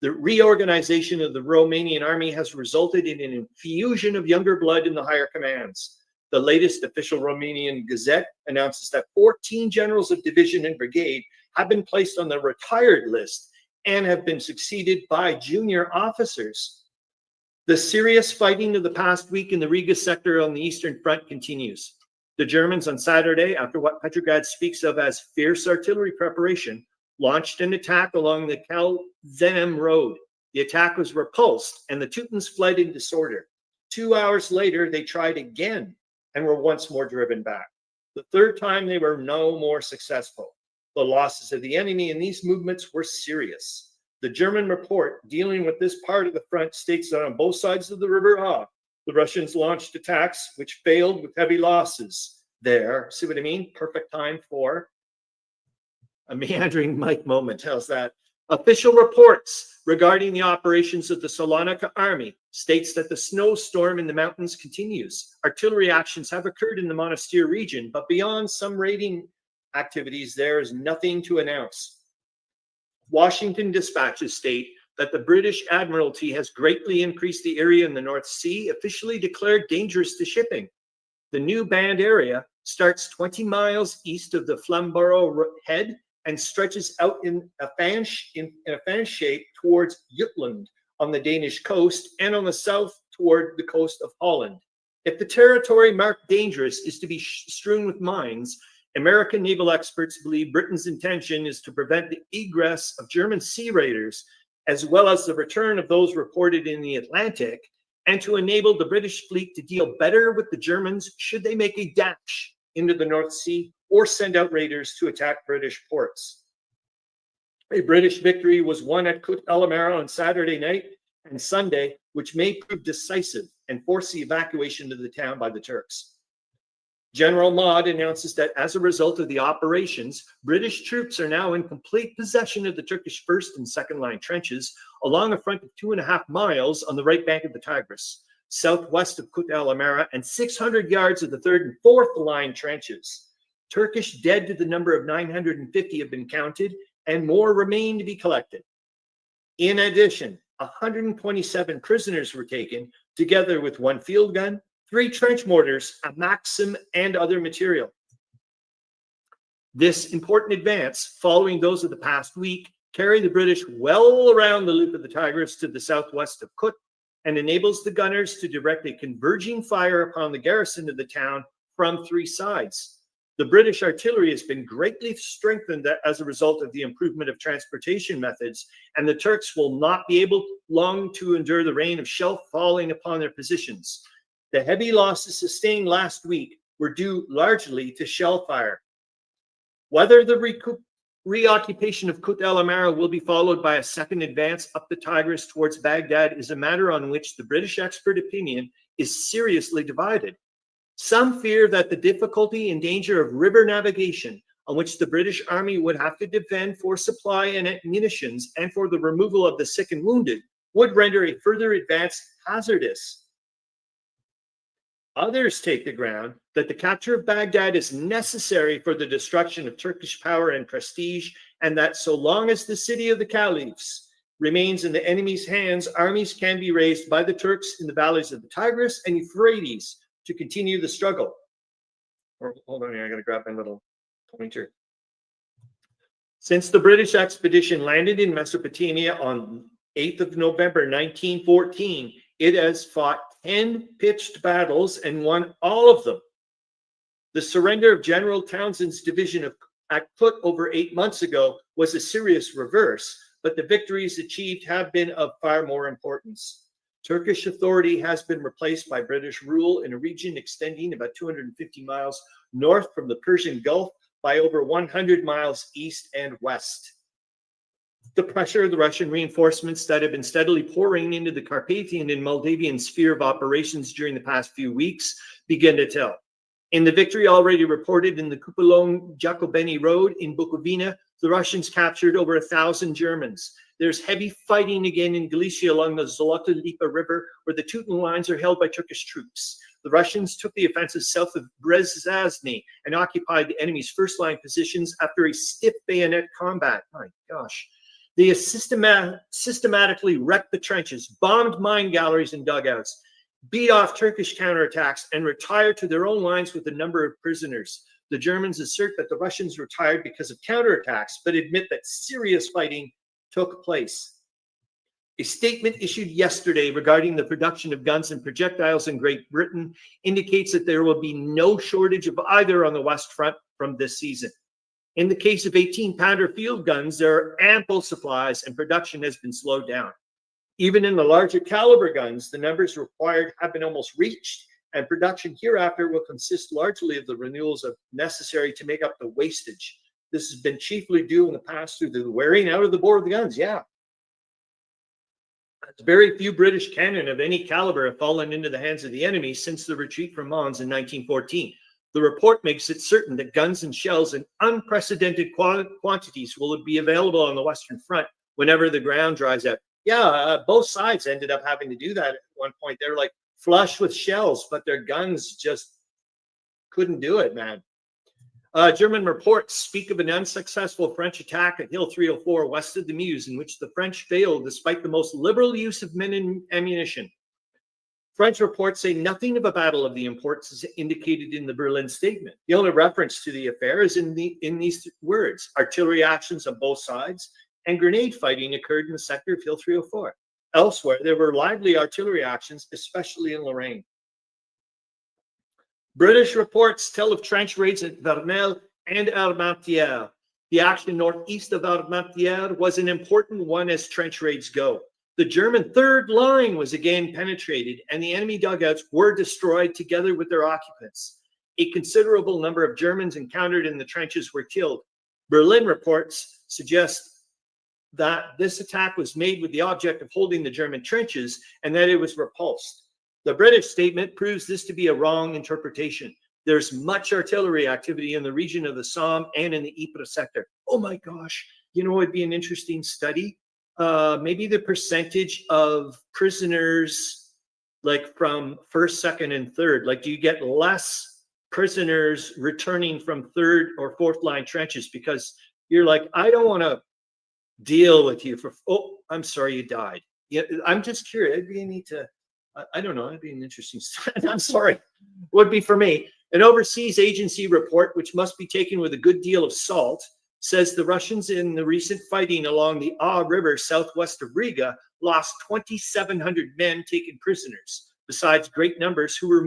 The reorganization of the Romanian army has resulted in an infusion of younger blood in the higher commands. The latest official Romanian Gazette announces that 14 generals of division and brigade have been placed on the retired list and have been succeeded by junior officers. The serious fighting of the past week in the Riga sector on the Eastern Front continues. The Germans on Saturday, after what Petrograd speaks of as fierce artillery preparation, launched an attack along the Kalzenem Road. The attack was repulsed and the Teutons fled in disorder. 2 hours later, they tried again and were once more driven back. The third time, they were no more successful. The losses of the enemy in these movements were serious. The German report dealing with this part of the front states that on both sides of the River Ah, the Russians launched attacks which failed with heavy losses. There, see what I mean? Perfect time for a meandering mic moment. How's that? Official reports regarding the operations of the Salonika army states that the snowstorm in the mountains continues. Artillery actions have occurred in the Monastir region, but beyond some raiding activities, there is nothing to announce. Washington dispatches state that the British Admiralty has greatly increased the area in the North Sea, officially declared dangerous to shipping. The new banned area starts 20 miles east of the Flamborough Head and stretches out in a fan shape towards Jutland on the Danish coast and on the south toward the coast of Holland. If the territory marked dangerous is to be strewn with mines, American naval experts believe Britain's intention is to prevent the egress of German sea raiders, as well as the return of those reported in the Atlantic, and to enable the British fleet to deal better with the Germans should they make a dash into the North Sea or send out raiders to attack British ports. A British victory was won at Kut El Amara on Saturday night and Sunday, which may prove decisive and force the evacuation of the town by the Turks. General Maud announces that as a result of the operations, British troops are now in complete possession of the Turkish first and second line trenches along a front of 2.5 miles on the right bank of the Tigris. southwest of Kut El Amara, and 600 yards of the 3rd and 4th line trenches. Turkish dead to the number of 950 have been counted, and more remain to be collected. In addition, 127 prisoners were taken, together with 1 field gun, 3 trench mortars, a Maxim, and other material. This important advance, following those of the past week, carried the British well around the loop of the Tigris to the southwest of Kut and enables the gunners to direct a converging fire upon the garrison of the town from 3 sides. The British artillery has been greatly strengthened as a result of the improvement of transportation methods, and the Turks will not be able long to endure the rain of shell falling upon their positions. The heavy losses sustained last week were due largely to shell fire. Whether the reoccupation of Kut El Amara will be followed by a second advance up the Tigris towards Baghdad is a matter on which the British expert opinion is seriously divided. Some fear that the difficulty and danger of river navigation, on which the British Army would have to defend for supply and munitions and for the removal of the sick and wounded, would render a further advance hazardous. Others take the ground that the capture of Baghdad is necessary for the destruction of Turkish power and prestige, and that so long as the city of the caliphs remains in the enemy's hands, armies can be raised by the Turks in the valleys of the Tigris and Euphrates to continue the struggle. Hold on here, I gotta grab my little pointer. Since the British expedition landed in Mesopotamia on 8th of November 1914, it has fought 10 pitched battles and won all of them. The surrender of General Townsend's division at Kut over 8 months ago was a serious reverse, but the victories achieved have been of far more importance. Turkish authority has been replaced by British rule in a region extending about 250 miles north from the Persian Gulf by over 100 miles east and west. The pressure of the Russian reinforcements that have been steadily pouring into the Carpathian and Moldavian sphere of operations during the past few weeks begin to tell. In the victory already reported in the Kupolon-Jakobeni Road in Bukovina, the Russians captured over 1,000 Germans. There's heavy fighting again in Galicia along the Zolota Lipa River, where the Teuton lines are held by Turkish troops. The Russians took the offensive south of Brezazny and occupied the enemy's first-line positions after a stiff bayonet combat. My gosh. They systematically wrecked the trenches, bombed mine galleries and dugouts, beat off Turkish counterattacks, and retired to their own lines with a number of prisoners. The Germans assert that the Russians retired because of counterattacks, but admit that serious fighting took place. A statement issued yesterday regarding the production of guns and projectiles in Great Britain indicates that there will be no shortage of either on the West Front from this season. In the case of 18-pounder field guns, there are ample supplies and production has been slowed down. Even in the larger caliber guns, the numbers required have been almost reached, and production hereafter will consist largely of the renewals of necessary to make up the wastage. This has been chiefly due in the past to the wearing out of the bore of the guns. Yeah. Very few British cannon of any caliber have fallen into the hands of the enemy since the retreat from Mons in 1914. The report makes it certain that guns and shells in unprecedented quantities will be available on the Western Front whenever the ground dries out. Yeah, both sides ended up having to do that at one point. They were like flush with shells, but their guns just couldn't do it, man. German reports speak of an unsuccessful French attack at Hill 304 west of the Meuse, in which the French failed despite the most liberal use of men and ammunition. French reports say nothing of a battle of the importance indicated in the Berlin statement. The only reference to the affair is in these words: artillery actions on both sides and grenade fighting occurred in the sector of Hill 304. Elsewhere, there were lively artillery actions, especially in Lorraine. British reports tell of trench raids at Vernel and Armentières. The action northeast of Armentières was an important one as trench raids go. The German third line was again penetrated, and the enemy dugouts were destroyed together with their occupants. A considerable number of Germans encountered in the trenches were killed. Berlin reports suggest that this attack was made with the object of holding the German trenches and that it was repulsed. The British statement proves this to be a wrong interpretation. There's much artillery activity in the region of the Somme and in the Ypres sector. Oh my gosh, you know, it'd be an interesting study. Maybe the percentage of prisoners like from first, second, and third? Like, do you get less prisoners returning from third or fourth line trenches because you're like, I don't want to deal with you for, oh, I'm sorry you died. Yeah, I'm just curious. You need to, I don't know, it'd be an interesting story. I'm sorry, would be for me. An overseas agency report, which must be taken with a good deal of salt, says the Russians in the recent fighting along the Ah River southwest of Riga lost 2,700 men taken prisoners, besides great numbers who were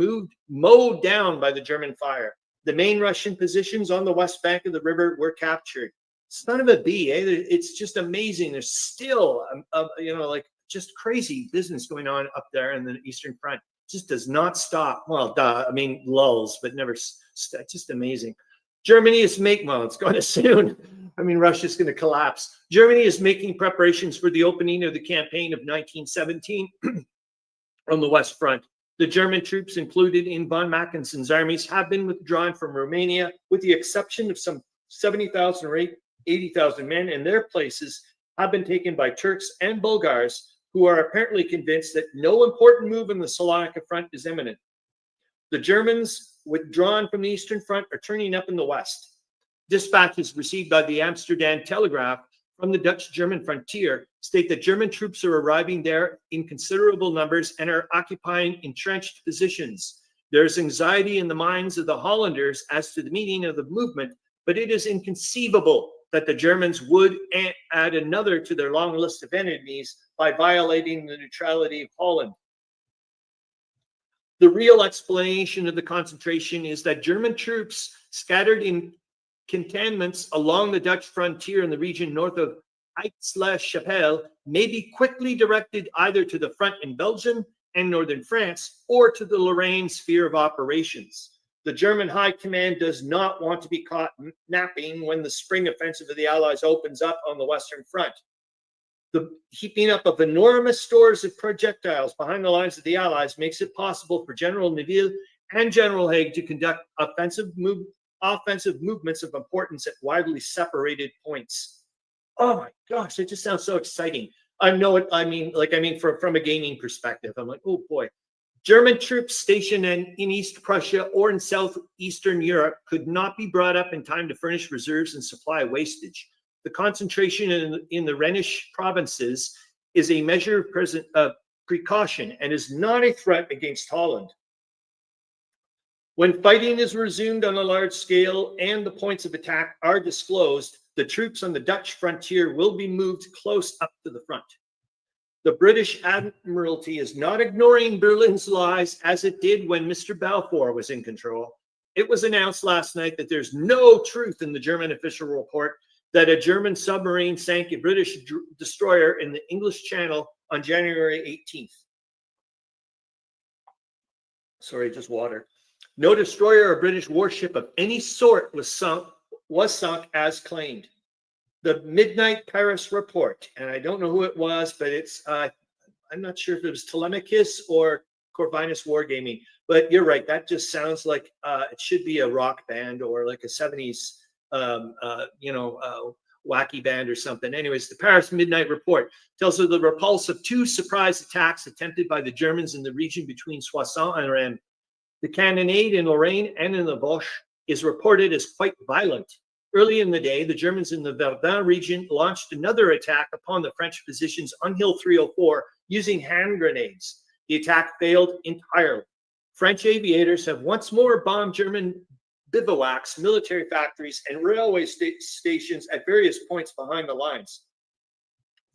mowed down by the German fire. The main Russian positions on the west bank of the river were captured. Son of a bee, eh? It's just amazing. There's still, like just crazy business going on up there in the Eastern Front. Just does not stop. Well, lulls, but never. Just amazing. Germany is it's going to soon. I mean, Russia's going to collapse. Germany is making preparations for the opening of the campaign of 1917 on the West Front. The German troops included in von Mackensen's armies have been withdrawn from Romania, with the exception of some 70,000 or 80,000 men, and their places have been taken by Turks and Bulgars, who are apparently convinced that no important move in the Salonika front is imminent. The Germans withdrawn from the Eastern Front are turning up in the West. Dispatches received by the Amsterdam Telegraph from the Dutch-German frontier state that German troops are arriving there in considerable numbers and are occupying entrenched positions. There is anxiety in the minds of the Hollanders as to the meaning of the movement, but it is inconceivable that the Germans would add another to their long list of enemies by violating the neutrality of Holland. The real explanation of the concentration is that German troops scattered in cantonments along the Dutch frontier in the region north of Aix-la-Chapelle may be quickly directed either to the front in Belgium and northern France or to the Lorraine sphere of operations. The German High Command does not want to be caught napping when the spring offensive of the Allies opens up on the Western Front. The heaping up of enormous stores of projectiles behind the lines of the Allies makes it possible for General Neville and General Haig to conduct offensive movements of importance at widely separated points. Oh my gosh, it just sounds so exciting. I know it. I mean, from a gaming perspective, I'm like, oh boy. German troops stationed in East Prussia or in southeastern Europe could not be brought up in time to furnish reserves and supply wastage. The concentration in the Rhenish provinces is a measure of precaution and is not a threat against Holland. When fighting is resumed on a large scale and the points of attack are disclosed, the troops on the Dutch frontier will be moved close up to the front. The British Admiralty is not ignoring Berlin's lies as it did when Mr. Balfour was in control. It was announced last night that there's no truth in the German official report that a German submarine sank a British destroyer in the English Channel on January 18th. Sorry, just water. No destroyer or British warship of any sort was sunk as claimed. The Midnight Paris report, and I don't know who it was, but it's, I'm not sure if it was Tolemykus or Corvinus Wargaming, but you're right. That just sounds like it should be a rock band or like a 70s, wacky band or something. Anyways, the Paris Midnight Report tells of the repulse of 2 surprise attacks attempted by the Germans in the region between Soissons and Rennes. The cannonade in Lorraine and in the Vosges is reported as quite violent. Early in the day, the Germans in the Verdun region launched another attack upon the French positions on Hill 304 using hand grenades. The attack failed entirely. French aviators have once more bombed German bivouacs, military factories, and railway stations at various points behind the lines.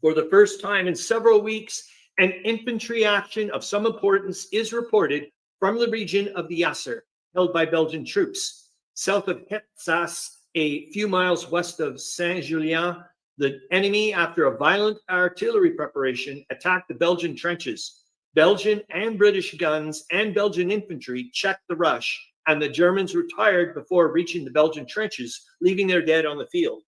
For the first time in several weeks, an infantry action of some importance is reported from the region of the Yasser, held by Belgian troops. South of Hethsas, a few miles west of Saint-Julien, the enemy, after a violent artillery preparation, attacked the Belgian trenches. Belgian and British guns and Belgian infantry checked the rush, and the Germans retired before reaching the Belgian trenches, leaving their dead on the field.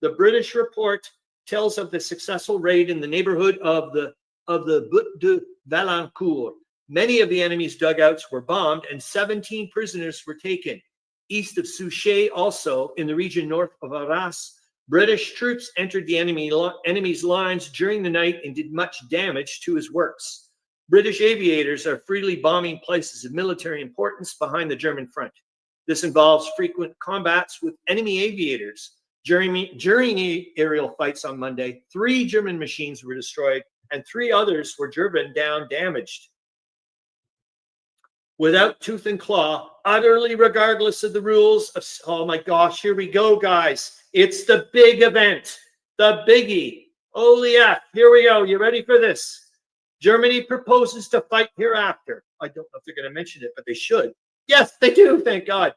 The British report tells of the successful raid in the neighborhood of the Butte de Valencourt. Many of the enemy's dugouts were bombed and 17 prisoners were taken. East of Souchez, also in the region north of Arras, British troops entered the enemy's lines during the night and did much damage to his works. British aviators are freely bombing places of military importance behind the German front. This involves frequent combats with enemy aviators. During aerial fights on Monday, 3 German machines were destroyed and 3 others were driven down damaged. Without tooth and claw, utterly regardless of the rules of, oh my gosh, here we go, guys. It's the big event, the biggie. Holy F, here we go. You ready for this? Germany proposes to fight hereafter. I don't know if they're going to mention it, but they should. Yes, they do, thank God.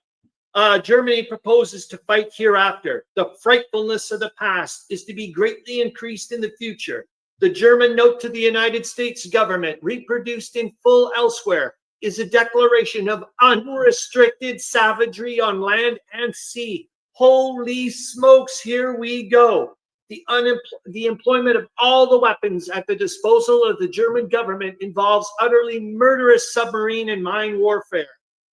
Germany proposes to fight hereafter. The frightfulness of the past is to be greatly increased in the future. The German note to the United States government, reproduced in full elsewhere, is a declaration of unrestricted savagery on land and sea. Holy smokes, here we go. The employment of all the weapons at the disposal of the German government involves utterly murderous submarine and mine warfare.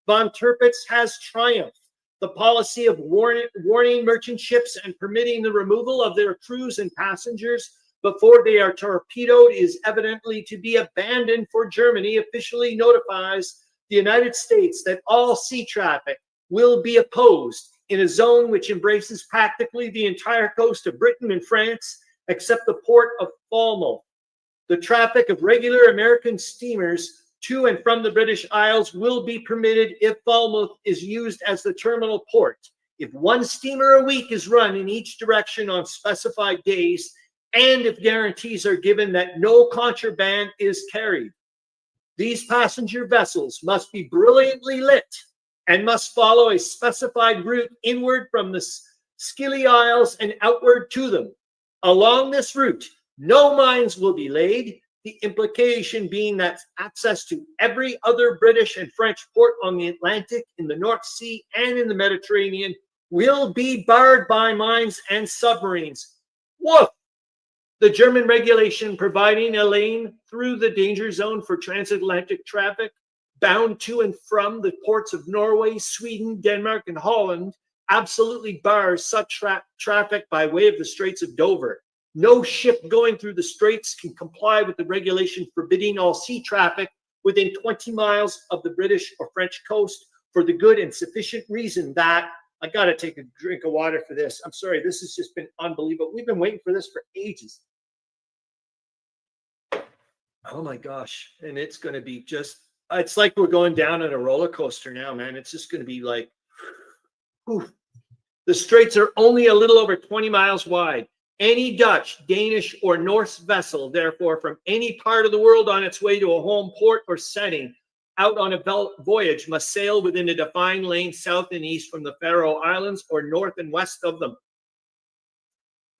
Von Tirpitz has triumphed. The policy of warning merchant ships and permitting the removal of their crews and passengers before they are torpedoed is evidently to be abandoned, for Germany officially notifies the United States that all sea traffic will be opposed in a zone which embraces practically the entire coast of Britain and France, except the port of Falmouth. The traffic of regular American steamers to and from the British Isles will be permitted if Falmouth is used as the terminal port. If 1 steamer a week is run in each direction on specified days, and if guarantees are given that no contraband is carried. These passenger vessels must be brilliantly lit and must follow a specified route inward from the Scilly Isles and outward to them. Along this route, no mines will be laid, the implication being that access to every other British and French port on the Atlantic, in the North Sea, and in the Mediterranean will be barred by mines and submarines. Woof! The German regulation providing a lane through the danger zone for transatlantic traffic bound to and from the ports of Norway, Sweden, Denmark, and Holland absolutely bars such traffic by way of the Straits of Dover. No ship going through the straits can comply with the regulation forbidding all sea traffic within 20 miles of the British or French coast, for the good and sufficient reason that, I got to take a drink of water for this. I'm sorry, this has just been unbelievable. We've been waiting for this for ages. Oh my gosh. And it's going to be just, it's like we're going down on a roller coaster now, man. It's just going to be like, whew. The straits are only a little over 20 miles wide. Any Dutch, Danish, or Norse vessel, therefore, from any part of the world on its way to a home port or setting out on a voyage must sail within a defined lane south and east from the Faroe Islands or north and west of them.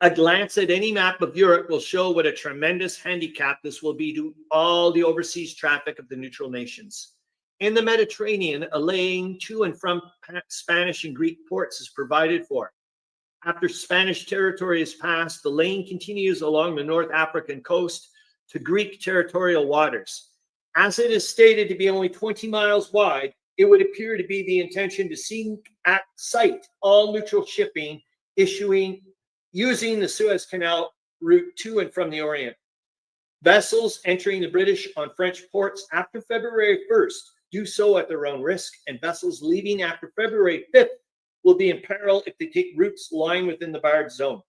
A glance at any map of Europe will show what a tremendous handicap this will be to all the overseas traffic of the neutral nations. In the Mediterranean, a lane to and from Spanish and Greek ports is provided for. After Spanish territory is passed, the lane continues along the North African coast to Greek territorial waters. As it is stated to be only 20 miles wide, it would appear to be the intention to sink at sight all neutral shipping using the Suez Canal route to and from the Orient. Vessels entering the British on French ports after February 1st do so at their own risk, and vessels leaving after February 5th will be in peril if they take routes lying within the barred zone.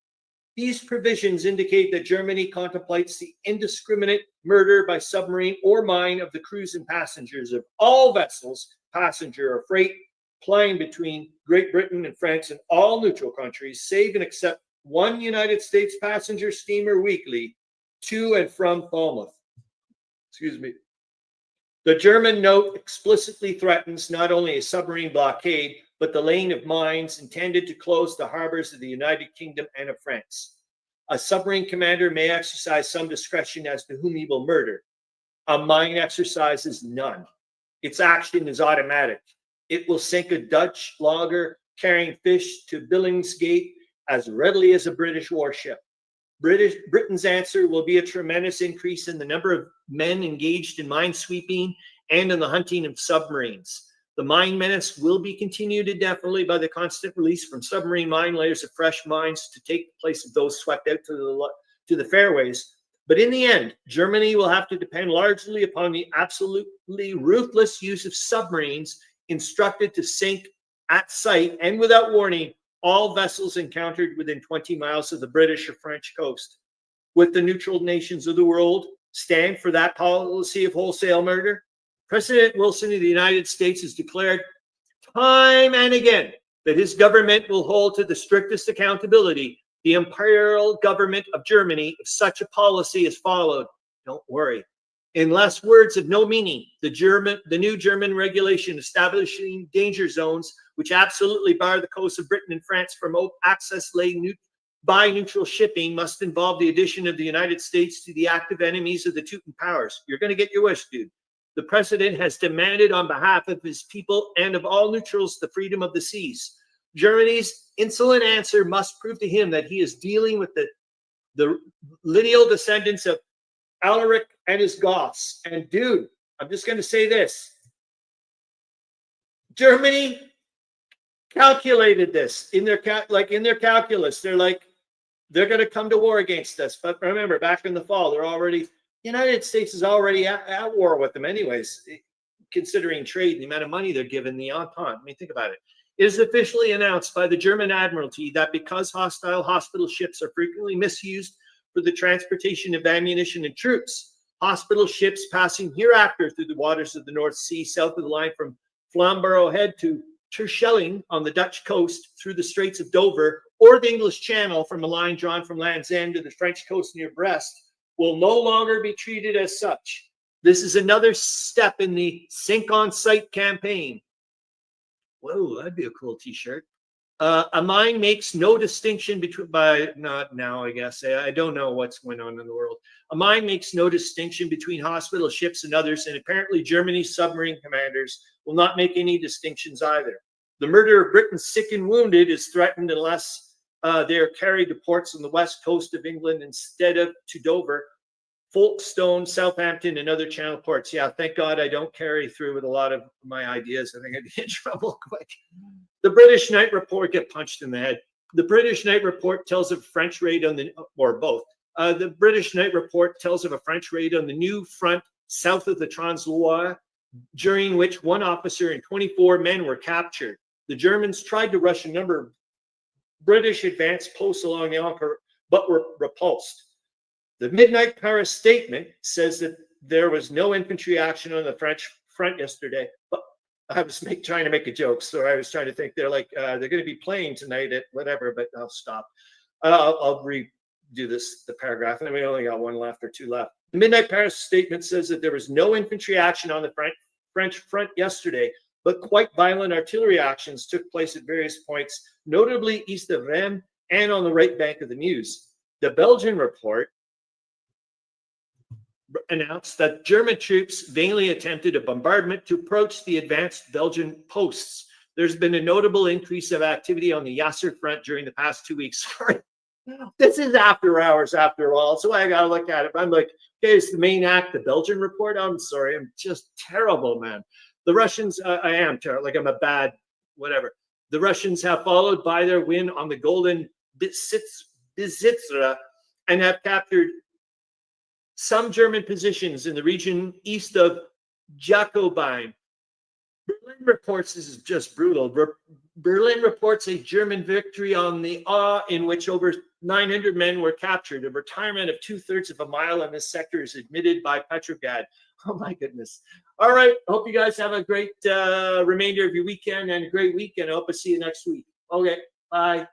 These provisions indicate that Germany contemplates the indiscriminate murder by submarine or mine of the crews and passengers of all vessels, passenger or freight, plying between Great Britain and France and all neutral countries, save and except 1 United States passenger steamer weekly to and from Falmouth. Excuse me. The German note explicitly threatens not only a submarine blockade, but the laying of mines intended to close the harbors of the United Kingdom and of France. A submarine commander may exercise some discretion as to whom he will murder. A mine exercises none. Its action is automatic. It will sink a Dutch logger carrying fish to Billingsgate as readily as a British warship. Britain's answer will be a tremendous increase in the number of men engaged in mine sweeping and in the hunting of submarines. The mine menace will be continued indefinitely by the constant release from submarine mine layers of fresh mines to take the place of those swept out to the fairways. But in the end, Germany will have to depend largely upon the absolutely ruthless use of submarines instructed to sink at sight and without warning all vessels encountered within 20 miles of the British or French coast. With the neutral nations of the world stand for that policy of wholesale murder, President Wilson of the United States has declared time and again that his government will hold to the strictest accountability the imperial government of Germany if such a policy is followed. Don't worry. In less words of no meaning, the new German regulation establishing danger zones, which absolutely bar the coasts of Britain and France from access by neutral shipping, must involve the addition of the United States to the active enemies of the Teuton powers. You're going to get your wish, dude. The president has demanded on behalf of his people and of all neutrals the freedom of the seas. Germany's insolent answer must prove to him that he is dealing with the lineal descendants of Alaric and his Goths. And dude, I'm just going to say this. Germany calculated this in their calculus. They're like, they're going to come to war against us. But remember, back in the fall, the United States is already at war with them anyways, considering trade and the amount of money they're giving the Entente. I mean, think about it. It is officially announced by the German Admiralty that because hostile hospital ships are frequently misused for the transportation of ammunition and troops, hospital ships passing hereafter through the waters of the North Sea, south of the line from Flamborough Head to Terschelling on the Dutch coast, through the Straits of Dover, or the English Channel from a line drawn from Land's End to the French coast near Brest, will no longer be treated as such. This is another step in the Sink on Sight campaign. Whoa, that'd be a cool t-shirt. A mine makes no distinction between, not now, I guess. I don't know what's going on in the world. A mine makes no distinction between hospital ships and others, and apparently Germany's submarine commanders will not make any distinctions either. The murder of Britain's sick and wounded is threatened unless they are carried to ports on the west coast of England instead of to Dover, Folkestone, Southampton, and other channel ports. Yeah, thank God I don't carry through with a lot of my ideas. I think I'd be in trouble quick. The British Night Report, get punched in the head. The British Night Report tells of a French raid on the, or both. The British Night Report tells of a French raid on the new front south of the Trans-Loire, during which one officer and 24 men were captured. The Germans tried to rush a number of British advanced posts along the Ancre, but were repulsed. The Midnight Paris statement says that there was no infantry action on the French front yesterday, but I was trying to make a joke, so I was trying to think they're like, they're going to be playing tonight at whatever, but I'll stop. I'll redo the paragraph, and we only got one left or two left. The Midnight Paris statement says that there was no infantry action on the French front yesterday, but quite violent artillery actions took place at various points, notably east of Rennes and on the right bank of the Meuse. The Belgian report announced that German troops vainly attempted a bombardment to approach the advanced Belgian posts. There's been a notable increase of activity on the Yasser front during the past 2 weeks. This is after hours, after all. So I got to look at it. I'm like, okay, it's the main act, the Belgian report. I'm sorry. I'm just terrible, man. The Russians, I am terrible. Like I'm a bad, whatever. The Russians have followed by their win on the Golden Bisitzra and have captured some German positions in the region east of Jacobine. Berlin reports, this is just brutal. Berlin reports a German victory on the Aue in which over 900 men were captured. A retirement of 2/3 of a mile in this sector is admitted by Petrograd. Oh my goodness. All right. Hope you guys have a great remainder of your weekend and a great weekend. I hope I see you next week. Okay. Bye.